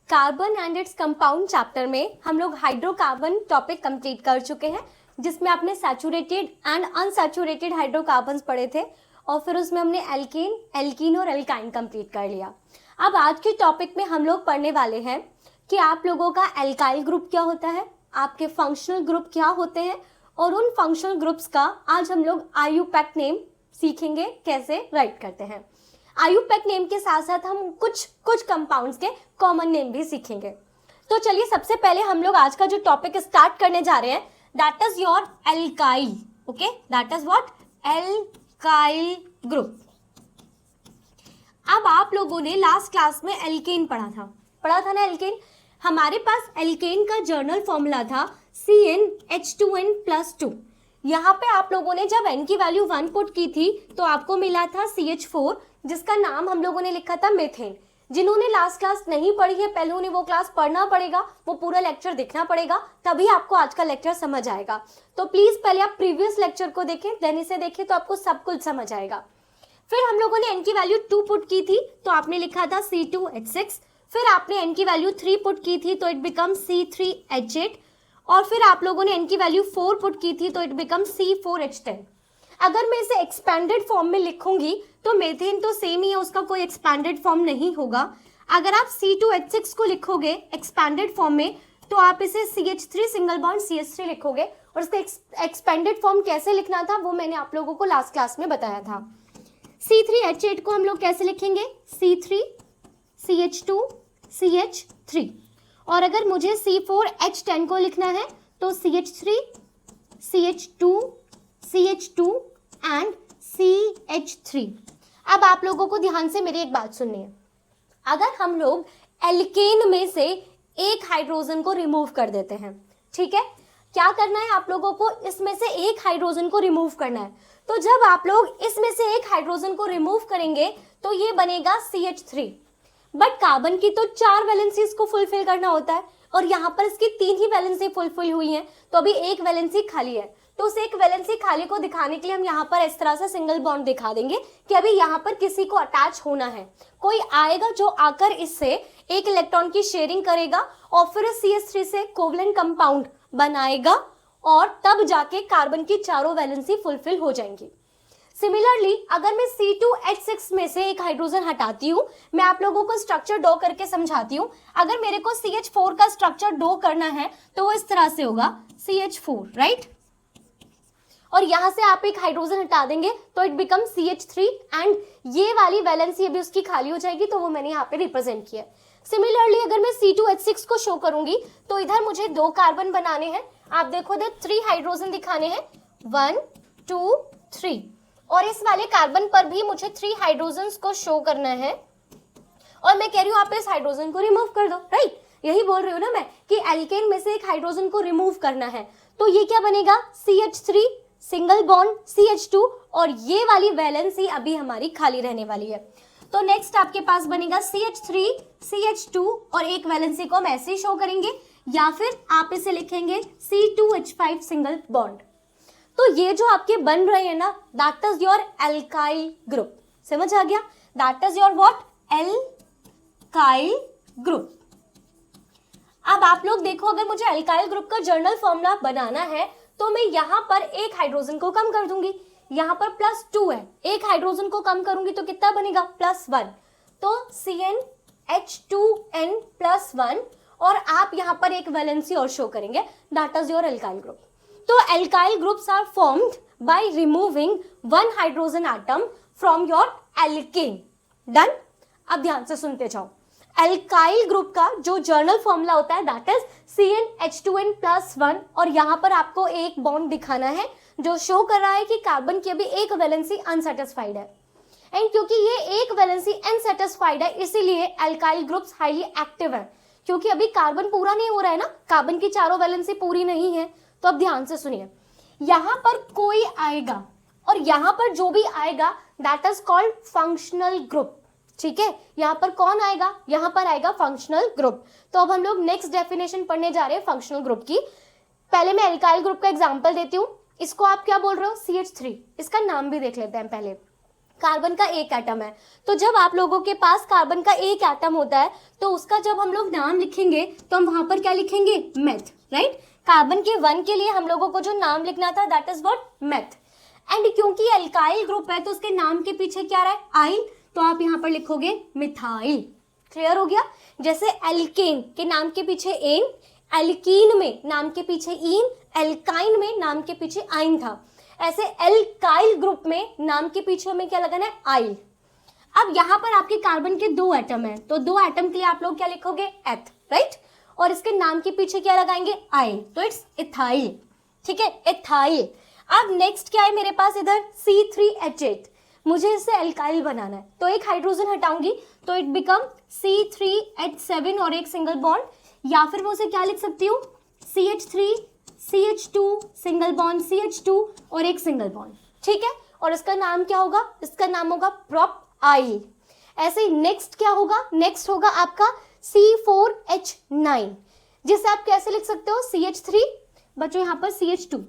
Carbon and its compound chapter में हम लोग हाइड्रोकार्बन टॉपिक कंप्लीट कर चुके हैं, जिसमें आपने सैचुरेटेड एंड अनसैचुरेटेड हाइड्रोकार्बन्स पढ़े थे और फिर उसमें हमने एल्केन, एल्कीन और एल्काइन कंप्लीट कर लिया। अब आज के टॉपिक में हम लोग पढ़ने वाले हैं कि आप लोगों का एल्काइल ग्रुप क्या होता है, आपके फंक्शनल ग्रुप क्या होते हैं और उन फंक्शनल ग्रुप्स का आज हम लोग आईयूपैक नेम सीखेंगे कैसे राइट करते हैं। आईयूपैक नेम के साथ साथ हम कुछ कंपाउंड्स के कॉमन नेम भी सीखेंगे। तो चलिए सबसे पहले हम लोग आज का जो टॉपिक स्टार्ट करने जा रहे हैं that is your alkyl. Okay, that is what? Alkyl group. अब आप लोगों ने लास्ट क्लास में एल्केन पढ़ा था ना। एल्केन, हमारे पास एल्केन का जर्नल फॉर्मूला था CnH2n+2। यहाँ पे आप लोगों ने जब n की वैल्यू 1 पुट की थी तो आपको मिला था CH4, जिसका नाम हम लोगों ने लिखा था मीथेन। जिन्होंने लास्ट क्लास नहीं पढ़ी है पहले उन्हें वो क्लास पढ़ना पड़ेगा, वो पूरा लेक्चर देखना पड़ेगा, तभी आपको आज का लेक्चर समझ आएगा। तो प्लीज पहले आप प्रीवियस लेक्चर को देखें, देन इसे देखें तो आपको सब कुछ समझ आएगा। फिर हम लोगों ने n की वैल्यू 2 पुट की थी तो आपने लिखा था C2H6। फिर आपने n की वैल्यू 3 पुट की थी तो इट बिकम C3H8 और फिर आप लोगों ने n की वैल्यू 4 पुट की थी तो इट बिकम C4H10। अगर मैं इसे एक्सपैंडेड फॉर्म में लिखूंगी तो मेथेन तो सेम ही है, उसका कोई एक्सपैंडेड फॉर्म नहीं होगा। अगर आप C2H6 को लिखोगे एक्सपैंडेड फॉर्म में तो आप इसे CH3 सिंगल बॉन्ड CH3 लिखोगे और इसका एक्सपैंडेड फॉर्म कैसे लिखना था वो मैंने आप लोगों को लास्ट क्लास में बताया था। C3H8 को हम लोग कैसे लिखेंगे? C3CH2 CH3। और अगर मुझे C4H10 को लिखना है तो CH3 CH2 CH2 and CH3। अब आप लोगों को ध्यान से मेरी एक बात सुननी है। अगर हम लोग एल्केन में से एक हाइड्रोजन को रिमूव कर देते हैं, ठीक है, क्या करना है आप लोगों को? इसमें से एक हाइड्रोजन को रिमूव करना है। तो जब आप लोग इसमें से एक हाइड्रोजन को रिमूव करेंगे तो ये बनेगा CH3। बट कार्बन की तो 4 वैलेंसीज को फुलफिल करना होता है और यहाँ पर इसकी 3 ही वैलेंसी फुलफिल हुई हैं, तो अभी एक वैलेंसी खाली है। तो उस एक वैलेंसी खाली को दिखाने के लिए हम यहाँ पर इस तरह से सिंगल बॉन्ड दिखा देंगे कि अभी यहाँ पर किसी को अटैच होना है। कोई आएगा जो आकर इससे एक इलेक्ट्रॉन की शेयरिंग करेगा और फिर CH3 से कोवलेंट कंपाउंड बनाएगा और तब जाके कार्बन की चारों वैलेंसी फुलफिल हो जाएंगी। सिमिलरली अगर मैं C2H6 में से एक हाइड्रोजन हटाती हूँ, मैं आप लोगों को स्ट्रक्चर ड्रॉ करके समझाती हूँ। अगर मेरे को CH4 का स्ट्रक्चर ड्रॉ करना है तो वो इस तरह से होगा CH4, राइट? और यहाँ से आप एक हाइड्रोजन हटा देंगे तो इट बिकम CH3 एंड ये वाली वैलेंसी अभी उसकी खाली हो जाएगी, तो वो मैंने यहाँ पे रिप्रेजेंट किया है। सिमिलरली अगर मैं C2H6 को शो करूंगी तो इधर मुझे 2 कार्बन बनाने हैं। आप देखो इधर 3 हाइड्रोजन दिखाने हैं, 1 2 3, और इस वाले कार्बन पर भी मुझे 3 हाइड्रोजन को शो करना है और मैं कह रही हूँ आप इस हाइड्रोजन को रिमूव कर दो, राइट? यही बोल रही हूँ ना मैं कि एल्केन में से एक हाइड्रोजन को रिमूव करना है। तो ये क्या बनेगा? CH3 सिंगल बॉन्ड CH2 और ये वाली वैलेंसी अभी हमारी खाली रहने वाली है। तो नेक्स्ट आपके पास बनेगा CH3 CH2 और एक वैलेंसी को हम ऐसे ही शो करेंगे, या फिर आप इसे लिखेंगे C2H5 सिंगल बॉन्ड। तो ये जो आपके बन रहे हैं ना, that is your alkyl group. समझ आ गया? That is your what? Alkyl group. अब आप लोग देखो, अगर मुझे एल्काइल ग्रुप का जर्नल फॉर्मूला बनाना है तो मैं यहाँ पर एक हाइड्रोजन को कम कर दूंगी। यहाँ पर +2 है, एक हाइड्रोजन को कम करूंगी तो कितना बनेगा? +1। तो CnH2n+1 और आप यहाँ पर एक वैलेंसी और शो करेंगे, that is your alkyl group. तो alkyl groups are formed by removing 1 hydrogen atom from your alkane. Done? अब ध्यान से सुनते जाओ। एल्काइल ग्रुप का जो जर्नल फॉर्मूला होता है दैट इज CnH2n+1 और यहाँ पर आपको एक बॉन्ड दिखाना है जो शो कर रहा है कि कार्बन की अभी एक वैलेंसी अनसेटिस्फाइड है। एंड क्योंकि ये एक वैलेंसी अनसेटिस्फाइड है इसीलिए एल्काइल ग्रुप्स हाईली एक्टिव है, क्योंकि अभी कार्बन पूरा नहीं हो रहा है ना, कार्बन की चारों वैलेंसी पूरी नहीं है। तो अब ध्यान से सुनिए, यहाँ पर कोई आएगा और यहाँ पर जो भी आएगा that is called functional group. ठीक है, यहाँ पर कौन आएगा? यहाँ पर आएगा फंक्शनल ग्रुप। तो अब हम लोग नेक्स्ट डेफिनेशन पढ़ने जा रहे हैं फंक्शनल ग्रुप की। पहले मैं एल्काइल ग्रुप का एग्जांपल देती हूँ। इसको आप क्या बोल रहे हो? CH3। इसका नाम भी देख लेते हैं पहले। कार्बन का एक एटम है। तो जब आप लोगों के पास कार्बन का एक एटम होता है तो उसका जब हम लोग नाम लिखेंगे तो हम वहां पर क्या लिखेंगे, मेथ, राइट। कार्बन के 1 के लिए हम लोगों को जो नाम लिखना था that is what, meth. And क्योंकि एल्काइल ग्रुप है तो उसके नाम के पीछे क्या रहा है, आइल, तो आप यहाँ पर लिखोगे मिथाइल। क्लियर हो गया। जैसे एल्केन के नाम के पीछे एन, एल्कीन में नाम के पीछे इन, एल्काइन में नाम के पीछे आइन था, ऐसे एल्काइल ग्रुप में नाम के पीछे हमें क्या लगाना है, आइल। अब यहाँ पर आपके कार्बन के 2 एटम है तो 2 एटम के लिए आप लोग क्या लिखोगे, एथ, राइट। और इसके नाम के पीछे क्या लगाएंगे, आइल, तो इट्स इथाइल। ठीक है, इथाइल। अब नेक्स्ट क्या है मेरे पास इधर, C3H8, मुझे इससे एल्काइल बनाना है तो एक हाइड्रोजन हटाऊंगी तो इट बिकम C3H7 और एक सिंगल बॉन्ड, या फिर मैं उसे क्या लिख सकती हूँ, CH3 CH2 single bond CH2 और एक सिंगल बॉन्ड। ठीक है, और इसका नाम क्या होगा, इसका नाम होगा प्रोपाइल। ऐसे ही नेक्स्ट क्या होगा, नेक्स्ट होगा आपका C4H9, जिसे आप कैसे लिख सकते हो, CH3 बच्चों यहाँ पर CH2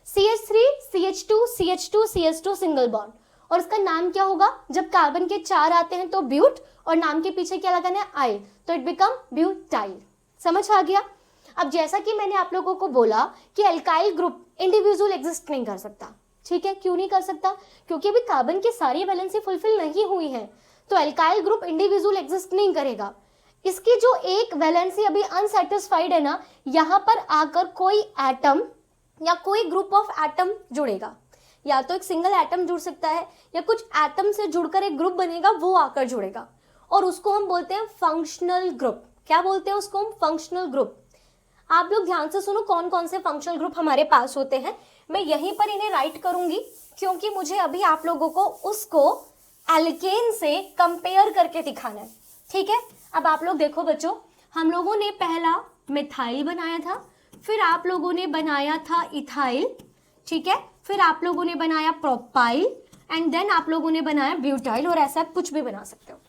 CH3 CH2 CH2 CH2 single bond, और इसका नाम क्या होगा, जब कार्बन के 4 आते हैं तो ब्यूट और नाम के पीछे क्या लगाना है, आइल, तो इट बिकम ब्यूटाइल। समझ आ गया। अब जैसा कि मैंने आप लोगों को बोला कि एल्काइल ग्रुप इंडिविजुअल एग्जिस्ट नहीं कर सकता। ठीक है, क्यों नहीं कर सकता, क्योंकि अभी कार्बन की सारी वैलेंसी फुलफिल नहीं हुई है तो एल्काइल ग्रुप इंडिविजुअल एग्जिस्ट नहीं करेगा। इसकी जो एक वैलेंसी अभी अनसेटिस्फाइड है ना, यहाँ पर आकर कोई एटम या कोई ग्रुप ऑफ एटम जुड़ेगा, या तो एक सिंगल एटम जुड़ सकता है या कुछ एटम से जुड़कर एक ग्रुप बनेगा, वो आकर जुड़ेगा और उसको हम बोलते हैं फंक्शनल ग्रुप। क्या बोलते हैं उसको हम, फंक्शनल ग्रुप। आप लोग ध्यान से सुनो कौन कौन से फंक्शनल ग्रुप हमारे पास होते हैं, मैं यहीं पर इन्हें राइट करूंगी क्योंकि मुझे अभी आप लोगों को उसको एल्केन से कंपेयर करके दिखाना है। ठीक है, अब आप लोग देखो बच्चों, हम लोगों ने पहला मिथाइल बनाया था, फिर आप लोगों ने बनाया था इथाइल, ठीक है, फिर आप लोगों ने बनाया प्रोपाइल एंड देन आप लोगों ने बनाया ब्यूटाइल, और ऐसा कुछ भी बना सकते हो।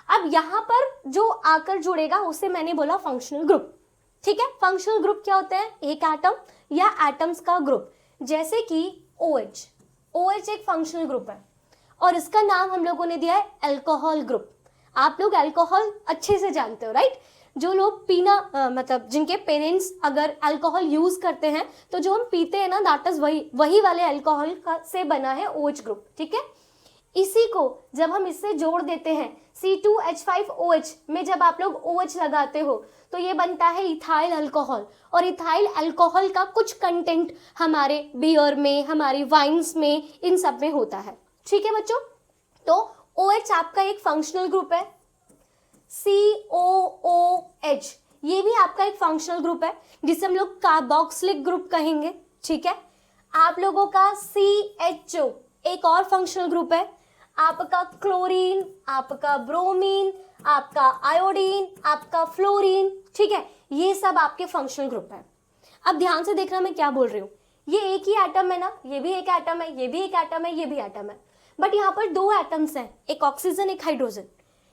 अब यहाँ पर जो आकर जुड़ेगा उसे मैंने बोला फंक्शनल ग्रुप। ठीक है, फंक्शनल ग्रुप क्या होते हैं, एक एटम या एटम्स का ग्रुप, जैसे कि OH। OH एक फंक्शनल ग्रुप है और इसका नाम हम लोगों ने दिया है अल्कोहल ग्रुप। आप लोग अल्कोहल अच्छे से जानते हो, राइट। जो लोग पीना मतलब जिनके पेरेंट्स अगर अल्कोहल यूज करते हैं तो जो हम पीते हैं ना, दैट इज वही वाले अल्कोहल से बना है OH ग्रुप। ठीक है, इसी को जब हम इससे जोड़ देते हैं C2H5OH में, जब आप लोग OH लगाते हो तो ये बनता है इथाइल अल्कोहल, और इथाइल अल्कोहल का कुछ कंटेंट हमारे बियर में, हमारी वाइन्स में, इन सब में होता है। ठीक है बच्चों, तो OH आपका एक फंक्शनल ग्रुप है। COOH ये भी आपका एक फंक्शनल ग्रुप है जिसे हम लोग कार्बोक्सिलिक ग्रुप कहेंगे। ठीक है, आप लोगों का CHO एक और फंक्शनल ग्रुप है, आपका क्लोरीन, आपका ब्रोमीन, आपका आयोडीन, आपका फ्लोरीन। ठीक है, ये सब आपके फंक्शनल ग्रुप है। अब ध्यान से देखना मैं क्या बोल रही हूँ, ये एक ही एटम है ना, ये भी एक एटम है, ये भी एक एटम है, ये भी एटम है, बट यहाँ पर 2 एटम्स हैं, एक ऑक्सीजन एक हाइड्रोजन।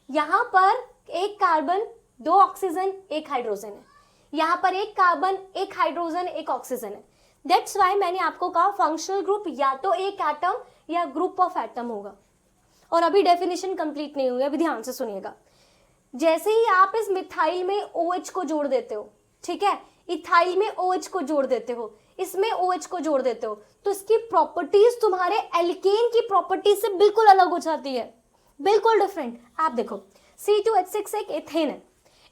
यहाँ पर एक कार्बन 2 ऑक्सीजन एक हाइड्रोजन है, यहाँ पर एक कार्बन एक हाइड्रोजन एक ऑक्सीजन है। दैट्स वाई मैंने आपको कहा फंक्शनल ग्रुप या तो एक एटम या ग्रुप ऑफ एटम होगा। और अभी डेफिनेशन कंप्लीट नहीं हुई, अभी ध्यान से सुनिएगा। जैसे ही आप इस मिथाइल में OH को जोड़ देते हो, ठीक है, इथाइल में OH को जोड़ देते हो, इसमें OH को जोड़ देते हो, तो इसकी प्रॉपर्टीज तुम्हारे एल्केन की प्रॉपर्टीज से बिल्कुल अलग हो जाती है, बिल्कुल डिफरेंट। आप देखो C2H6 एक एथेन है।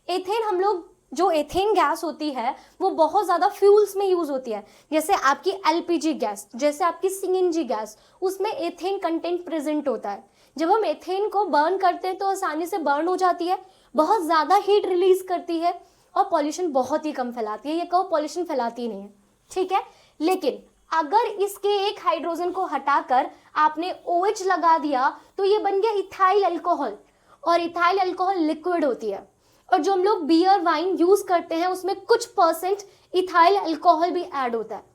एथेन हम लोग, जो एथेन गैस होती है वो बहुत ज्यादा फ्यूल्स में यूज होती है, जैसे आपकी LPG गैस, जैसे आपकी CNG गैस, उसमें एथेन कंटेंट प्रेजेंट होता है। जब हम एथेन को बर्न करते हैं तो आसानी से बर्न हो जाती है, बहुत ज्यादा हीट रिलीज करती है और पॉल्यूशन बहुत ही कम फैलाती है, ये कहो पॉल्यूशन फैलाती नहीं है। ठीक है, लेकिन अगर इसके एक हाइड्रोजन को हटाकर आपने OH लगा दिया तो ये बन गया इथाइल अल्कोहल, और इथाइल अल्कोहल लिक्विड होती है, और जो हम लोग बियर वाइन यूज करते हैं उसमें कुछ परसेंट इथाइल अल्कोहल भी ऐड होता है।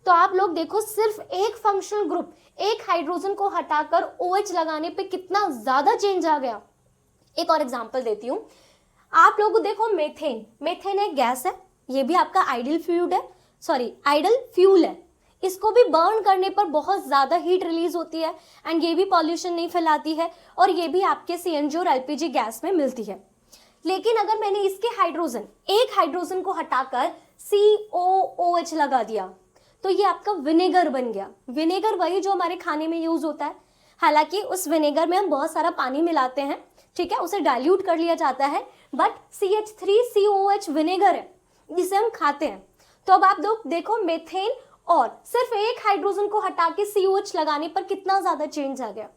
तो आप लोग देखो, सिर्फ एक फंक्शनल ग्रुप, एक हाइड्रोजन को हटाकर OH लगाने पे कितना ज्यादा चेंज आ गया। एक और एग्जांपल देती हूँ, आप लोग देखो मेथेन, मेथेन एक गैस है, ये भी आपका आइडियल फ्लूइड है, सॉरी आइडियल फ्यूल है, इसको भी बर्न करने पर बहुत ज़्यादा हीट रिलीज होती है एंड ये भी पॉल्यूशन नहीं फैलाती है और ये भी आपके CNG और LPG गैस में मिलती है। लेकिन अगर मैंने इसके हाइड्रोजन, एक हाइड्रोजन को हटाकर COOH लगा दिया तो ये आपका विनेगर बन गया। विनेगर वही जो हमारे खाने में यूज होता है, हालांकि उस विनेगर में हम बहुत सारा पानी मिलाते हैं, ठीक है, उसे डाइल्यूट कर लिया जाता है, बट CH3COOH विनेगर है जिसे हम खाते हैं। तो अब आप देखो मेथेन और सिर्फ एक हाइड्रोजन को हटा के COH लगाने पर कितना ज्यादा चेंज आ गया।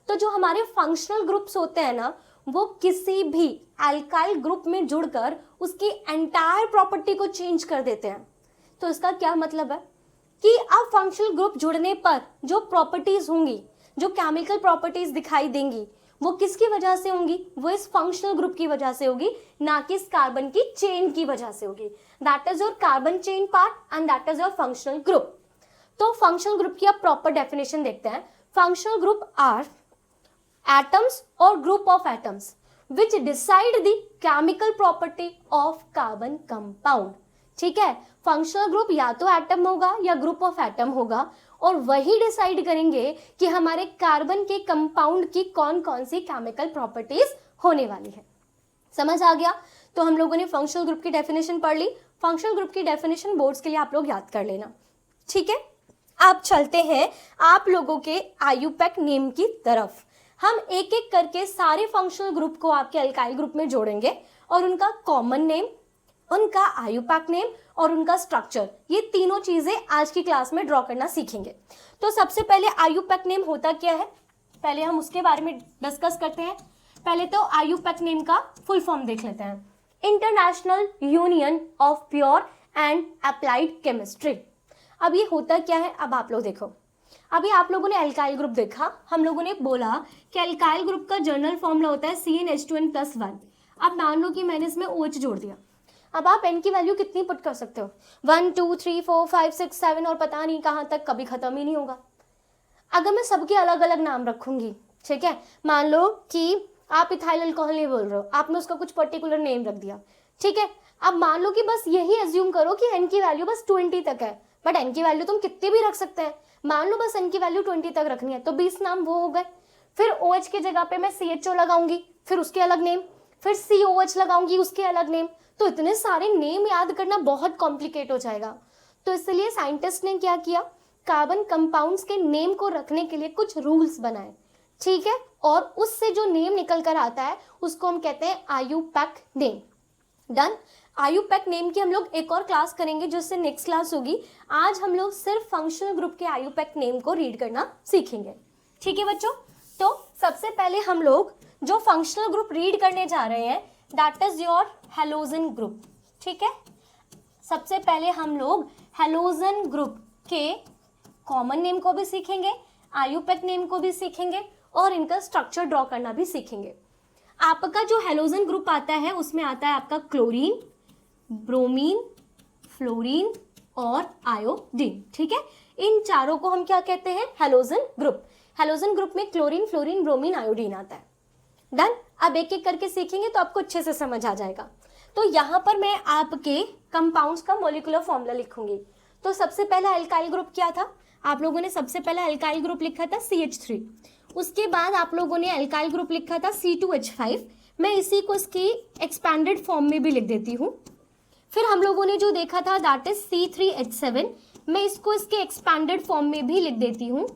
तो जो हमारे फंक्शनल ग्रुप्स होते हैं ना, वो किसी भी अल्काइल ग्रुप में जुड़कर उसकी एंटायर प्रॉपर्टी को चेंज कर देते हैं। तो इसका क्या मतलब है कि अब फंक्शनल ग्रुप जुड़ने पर जो प्रॉपर्टीज होंगी, जो केमिकल प्रॉपर्टीज दिखाई देंगी, वो किसकी वजह से होंगी? वो इस फंक्शनल ग्रुप की वजह से होगी, ना कि इस कार्बन की चेन की वजह से होगी। That is your carbon chain part and that is your functional group. तो फंक्शनल ग्रुप की आप प्रॉपर डेफिनेशन देखते हैं। Functional group are atoms or group of atoms which decide the chemical property of carbon compound। ठीक है, functional group या तो atom होगा या ग्रुप ऑफ एटम होगा और वही डिसाइड करेंगे कि हमारे कार्बन के कंपाउंड की कौन कौन सी केमिकल प्रॉपर्टीज होने वाली है। समझ आ गया? तो हम लोगों ने फंक्शनल ग्रुप की डेफिनेशन पढ़ ली। फंक्शनल ग्रुप की डेफिनेशन बोर्ड्स के लिए आप लोग याद कर लेना, ठीक है। आप चलते हैं आप लोगों के आयुपैक नेम की तरफ। हम एक एक करके सारे फंक्शनल ग्रुप को आपके अल्काइल ग्रुप में जोड़ेंगे और उनका कॉमन नेम, उनका आयुपैक नेम और उनका स्ट्रक्चर, ये तीनों चीजें आज की क्लास में ड्रॉ करना सीखेंगे। तो सबसे पहले आयुपैक नेम होता क्या है, पहले हम उसके बारे में डिस्कस करते हैं। पहले तो आयुपैक नेम का फुल फॉर्म देख लेते हैं, international union of pure and applied chemistry. अब ये होता क्या है, अब आप लोग देखो, अभी आप लोगों ने अल्काइल ग्रुप देखा, हम लोगों ने बोला कि अल्काइल ग्रुप का जनरल फॉर्मूला होता है CnH2n+1। अब मान लो कि मैंने इसमें OH जोड़ दिया, अब आप N की वैल्यू कितनी पुट कर सकते हो? 1 2 3 4 5 6 7 और पता नहीं कहाँ तक, कभी खत्म ही नहीं होगा। अगर मैं सबके अलग अलग नाम रखूंगी, ठीक है, मान लो कि आप इथाइल अल्कोहल नहीं बोल रहे हो, आपने उसका कुछ पर्टिकुलर नेम रख दिया, ठीक है। अब मान लो कि बस यही एज्यूम करो कि N की वैल्यू बस 20 तक है, बट N की वैल्यू तुम कितनी भी रख सकते हैं। मान लो बस N की वैल्यू 20 तक रखनी है, तो 20 नाम वो हो गए। फिर OH की जगह पे मैं CHO लगाऊंगी, फिर उसके अलग नेम, फिर COH लगाऊंगी, उसके अलग नेम। तो इतने सारे नेम याद करना बहुत कॉम्प्लिकेट हो जाएगा। तो इसलिए साइंटिस्ट ने क्या किया, कार्बन कंपाउंड्स के नेम को रखने के लिए कुछ रूल्स बनाए, ठीक है, और उससे जो नेम निकल कर आता है उसको हम कहते हैं IUPAC name. Done. IUPAC name की हम लोग एक और क्लास करेंगे जिससे नेक्स्ट क्लास होगी। आज हम लोग सिर्फ फंक्शनल ग्रुप के आयुपैक नेम को रीड करना सीखेंगे, ठीक है बच्चों। तो सबसे पहले हम लोग जो फंक्शनल ग्रुप रीड करने जा रहे हैं that is your halogen group, ठीक है। सबसे पहले हम लोग हैलोजन ग्रुप के कॉमन नेम को भी सीखेंगे, आयुपैक नेम को भी सीखेंगे और इनका स्ट्रक्चर ड्रॉ करना भी सीखेंगे। आपका जो हैलोजन ग्रुप आता है उसमें आता है आपका क्लोरीन, ब्रोमीन, फ्लोरीन और आयोडीन, ठीक है। इन चारों को हम क्या कहते हैं, हैलोजन ग्रुप। हैलोजन ग्रुप में क्लोरीन, फ्लोरीन, ब्रोमीन, आयोडीन आता है। डन। अब एक एक करके सीखेंगे तो आपको अच्छे से समझ आ जाएगा। तो यहाँ पर मैं आपके कंपाउंड्स का मॉलिक्यूलर फॉर्मूला लिखूंगी। तो सबसे पहला अल्काइल ग्रुप क्या था, आप लोगों ने सबसे पहला अल्काइल ग्रुप लिखा था CH3, उसके बाद आप लोगों ने अल्काइल ग्रुप लिखा था C2H5। मैं इसी को इसकी एक्सपैंडेड फॉर्म में भी लिख देती हूँ। फिर हम लोगों ने जो देखा था दैट इज C3H7, मैं इसको इसके एक्सपैंडेड फॉर्म में भी लिख देती हूँ।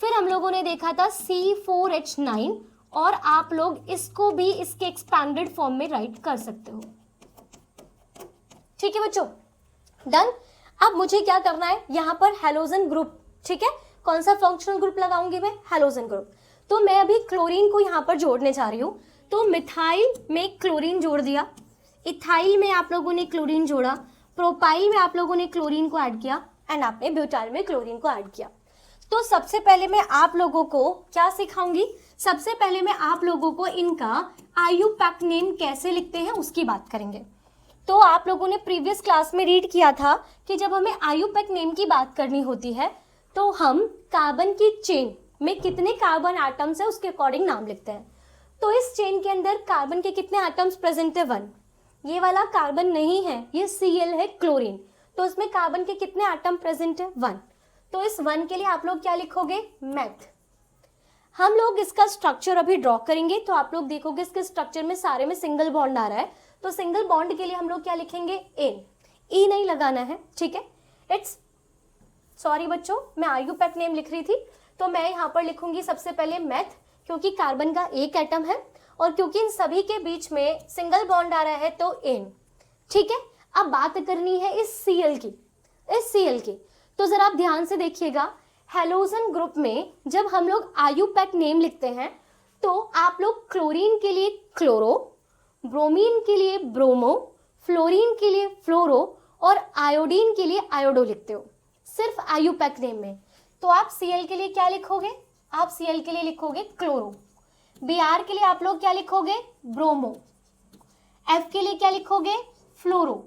फिर हम लोगों ने देखा था C4H9 और आप लोग इसको भी इसके एक्सपैंडेड फॉर्म में राइट कर सकते हो, ठीक है बच्चों। डन। अब मुझे क्या करना है, यहाँ पर हैलोजन ग्रुप, ठीक है, कौन सा फंक्शनल ग्रुप लगाऊंगी मैं, हैलोजन ग्रुप। तो मैं अभी क्लोरीन को यहाँ पर जोड़ने जा रही हूँ। तो मिथाइल में क्लोरीन जोड़ दिया, इथाइल में आप लोगों ने क्लोरीन जोड़ा, प्रोपाइल में आप लोगों ने क्लोरीन को ऐड किया एंड आपने ब्यूटाइल में क्लोरीन को ऐड किया। तो सबसे पहले मैं आप लोगों को क्या सिखाऊंगी, सबसे पहले मैं आप लोगों को इनका आयुपैक नेम कैसे लिखते हैं उसकी बात करेंगे। तो आप लोगों ने प्रीवियस क्लास में रीड किया था कि जब हमें आयुपैक नेम की बात करनी होती है तो हम कार्बन की चेन में कितने कार्बन एटम्स है उसके अकॉर्डिंग नाम लिखते हैं। तो इस चेन के अंदर कार्बन के कितने एटम्स प्रेजेंट है, 1। ये वाला कार्बन नहीं है, ये Cl है, क्लोरीन। तो उसमें कार्बन के कितने एटम प्रेजेंट है? 1। तो इस 1 के लिए आप लोग क्या लिखोगे? मेथ। हम लोग इसका स्ट्रक्चर अभी ड्रॉ करेंगे, तो आप लोग देखोगे इसके स्ट्रक्चर में सारे में सिंगल बॉन्ड आ रहा है, तो सिंगल बॉन्ड के लिए हम लोग क्या लिखेंगे? एन। ई नहीं लगाना है, ठीक है। इट्स सॉरी बच्चों, मैं आयुपैक नेम लिख रही थी, तो मैं यहाँ पर लिखूंगी सबसे पहले मेथ, क्योंकि कार्बन का एक एटम है और क्योंकि इन सभी के बीच में सिंगल बॉन्ड आ रहा है तो एन, ठीक है। अब बात करनी है इस Cl की, इस Cl की, तो जरा आप ध्यान से देखिएगा, हेलोजन ग्रुप में जब हम लोग आयुपैक नेम लिखते हैं तो आप लोग क्लोरीन के लिए क्लोरो, ब्रोमीन के लिए ब्रोमो, फ्लोरीन के लिए फ्लोरो और आयोडीन के लिए आयोडो लिखते हो, सिर्फ आयुपैक नेम में। तो आप Cl के लिए क्या लिखोगे? आप Cl के लिए लिखोगे क्लोरो। Br के लिए आप लोग क्या लिखोगे? ब्रोमो। F के लिए क्या लिखोगे? फ्लोरो।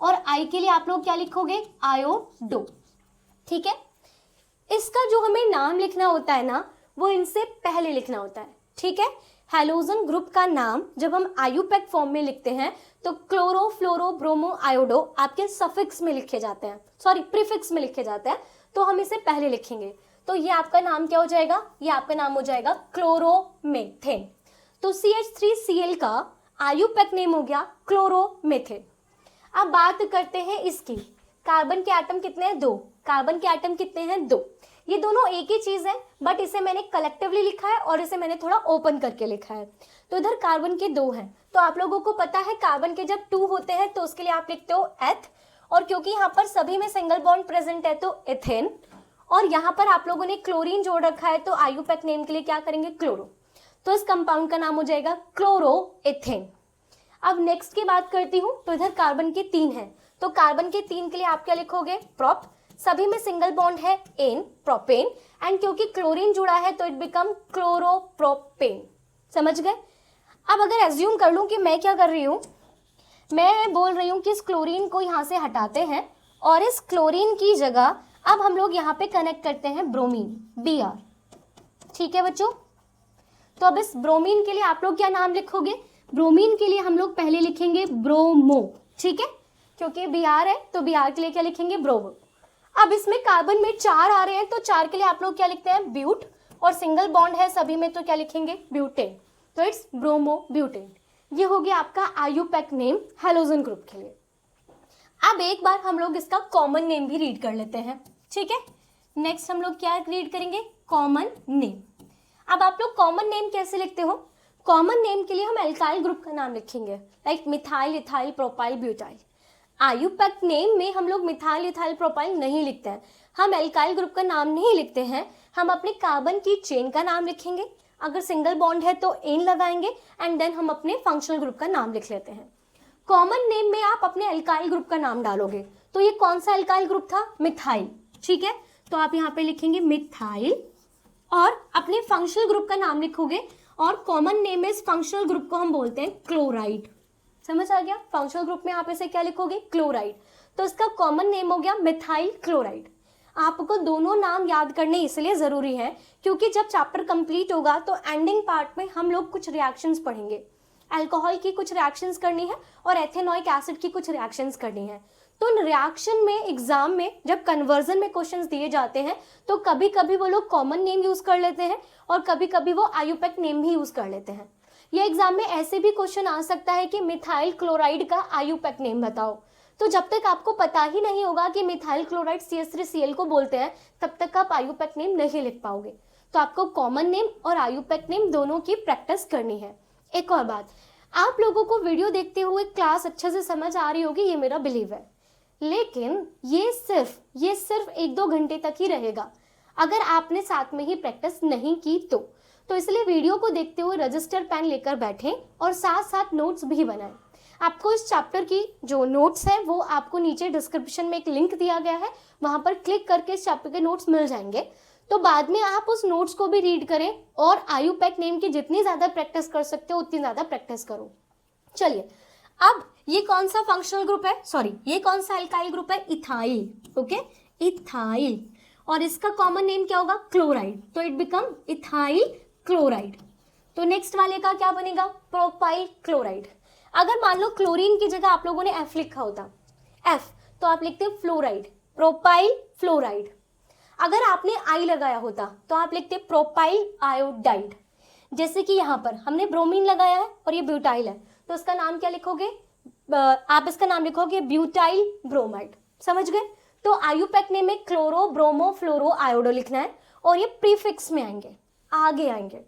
और I के लिए आप लोग क्या लिखोगे? आयोडो, ठीक है। इसका जो हमें नाम लिखना होता है ना, वो इनसे पहले लिखना होता है, ठीक है। हेलोजन ग्रुप का नाम जब हम आयुपैक फॉर्म में लिखते हैं तो क्लोरो, फ्लोरो, ब्रोमो, आयोडो आपके सफिक्स में लिखे जाते हैं, सॉरी प्रीफिक्स में लिखे जाते हैं, तो हम इसे पहले लिखेंगे। तो ये आपका नाम क्या हो जाएगा? ये आपका नाम हो जाएगा क्लोरोमेथेन। तो CH3Cl का आयुपैक नेम हो गया क्लोरोमेथेन। अब बात करते हैं इसकी, कार्बन के एटम कितने हैं? 2। कार्बन के एटम कितने हैं? 2। ये दोनों एक ही चीज है, बट इसे मैंने कलेक्टिवली लिखा है और इसे मैंने थोड़ा ओपन करके लिखा है। तो इधर कार्बन के 2 हैं, तो आप लोगों को पता है कार्बन के जब 2 होते हैं तो उसके लिए आप लिखते हो एथ, और क्योंकि यहाँ पर सभी में सिंगल बॉन्ड प्रेजेंट है तो एथेन, और यहाँ पर आप लोगों ने क्लोरीन जोड़ रखा है तो आयुपैक नेम के लिए क्या करेंगे? क्लोरो। तो इस कंपाउंड का नाम हो जाएगा क्लोरोएथेन। अब नेक्स्ट की बात करती हूँ, तो इधर कार्बन के 3 हैं, तो कार्बन के 3 के लिए आप क्या लिखोगे? प्रोप। सभी में सिंगल बॉन्ड है एन, प्रोपेन, एंड क्योंकि क्लोरीन जुड़ा है तो इट बिकम क्लोरोप्रोपेन। समझ गए? अब अगर एज्यूम कर लूं कि मैं क्या कर रही हूँ, मैं बोल रही हूँ कि इस क्लोरीन को यहाँ से हटाते हैं और इस क्लोरीन की जगह अब हम लोग यहाँ पे कनेक्ट करते हैं ब्रोमीन, Br, ठीक है बच्चों। तो अब इस ब्रोमीन के लिए आप लोग क्या नाम लिखोगे? ब्रोमीन के लिए हम लोग पहले लिखेंगे ब्रोमो, ठीक है, क्योंकि Br है तो Br के लिए क्या लिखेंगे? ब्रोमो। अब इसमें कार्बन में 4 आ रहे हैं तो 4 के लिए आप लोग क्या लिखते हैं? ब्यूट, और सिंगल बॉन्ड है सभी में तो क्या लिखेंगे? ब्यूटेन। तो इट्स ब्रोमो ब्यूटेन। ये हो गया आपका आयुपैक नेम हेलोजन ग्रुप के लिए। अब एक बार हम लोग इसका कॉमन नेम भी रीड कर लेते हैं, ठीक है। नेक्स्ट हम लोग क्या रीड करेंगे? Common name. अब आप लोग कॉमन नेम कैसे लिखते हो? कॉमन नेम के लिए हम एल्काइल ग्रुप का नाम लिखेंगे, like methyl, ethyl, propyl, butyl. IUPAC name में हम लोग मिथाइल, इथाइल, प्रोपाइल नहीं लिखते हैं, हम एल्काइल ग्रुप का नाम नहीं लिखते हैं, हम अपने कार्बन की चेन का नाम लिखेंगे, अगर सिंगल बॉन्ड है तो एन लगाएंगे, एंड देन हम अपने फंक्शनल ग्रुप का नाम लिख लेते हैं। कॉमन नेम में आप अपने एल्काइल ग्रुप का नाम डालोगे, तो ये कौन सा एल्काइल ग्रुप था? मिथाइल, ठीक है। तो आप यहाँ पे लिखेंगे मिथाइल और अपने फंक्शनल ग्रुप का नाम लिखोगे, और कॉमन नेम में इस फंक्शनल ग्रुप को हम बोलते हैं क्लोराइड। समझ आ गया? फंक्शनल ग्रुप में आप इसे क्या लिखोगे? क्लोराइड। तो इसका कॉमन नेम हो गया मिथाइल क्लोराइड। आपको दोनों नाम याद करने इसलिए जरूरी है क्योंकि जब चैप्टर कंप्लीट होगा तो एंडिंग पार्ट में हम लोग कुछ रिएक्शंस पढ़ेंगे, अल्कोहल की कुछ रिएक्शंस करनी है और एथेनॉइक एसिड की कुछ रिएक्शंस करनी है। तो इन रिएक्शन में एग्जाम में जब कन्वर्जन में क्वेश्चंस दिए जाते हैं तो कभी कभी वो लोग कॉमन नेम यूज कर लेते हैं और कभी कभी वो आयुपैक नेम भी यूज कर लेते हैं। ये एग्जाम में ऐसे भी क्वेश्चन आ सकता है कि मिथाइल क्लोराइड का आयुपैक नेम बताओ, तो जब तक आपको पता ही नहीं होगा कि मिथाइल क्लोराइड CH3Cl को बोलते हैं तब तक आप आयुपैक नेम नहीं लिख पाओगे। तो आपको कॉमन नेम और आयुपैक नेम दोनों की प्रैक्टिस करनी है। एक और बात, आप लोगों को वीडियो देखते हुए क्लास अच्छे से समझ आ रही होगी, ये मेरा बिलीव है, लेकिन ये सिर्फ 1-2 घंटे तक ही रहेगा अगर आपने साथ में ही प्रैक्टिस नहीं की तो इसलिए वीडियो को देखते हुए रजिस्टर पेन लेकर बैठें और साथ साथ नोट्स भी बनाएं। आपको इस चैप्टर की जो नोट्स हैं वो आपको नीचे डिस्क्रिप्शन में एक लिंक दिया गया है, वहां पर क्लिक करके इस चैप्टर के नोट्स मिल जाएंगे। तो बाद में आप उस नोट्स को भी रीड करें और आयुपैक नेम की जितनी ज्यादा प्रैक्टिस कर सकते हो उतनी ज्यादा प्रैक्टिस करो। चलिए, अब ये कौन सा फंक्शनल ग्रुप है, सॉरी ये कौन सा एल्काइल ग्रुप है? इथाइल, ओके, इथाइल, और इसका कॉमन नेम क्या होगा? क्लोराइड, तो इट बिकम इथाइल क्लोराइड। तो नेक्स्ट वाले का क्या बनेगा? Propyl chloride. अगर मान लो क्लोरीन की जगह आप लोगों ने F लिखा होता, F, तो आप लिखते हैं फ्लोराइड, प्रोपाइल फ्लोराइड। अगर आपने आई लगाया होता तो आप लिखते प्रोपाइल आयोडाइड। जैसे कि यहाँ पर हमने ब्रोमीन लगाया है और ये ब्यूटाइल है, तो इसका नाम क्या लिखोगे, आप इसका नाम लिखोगे ब्यूटाइल ब्रोमाइड। समझ गए? तो आयुपैक नेम में क्लोरो ब्रोमो फ्लोरो आयोडो लिखना है और ये प्रीफिक्स में आएंगे, आगे आएंगे।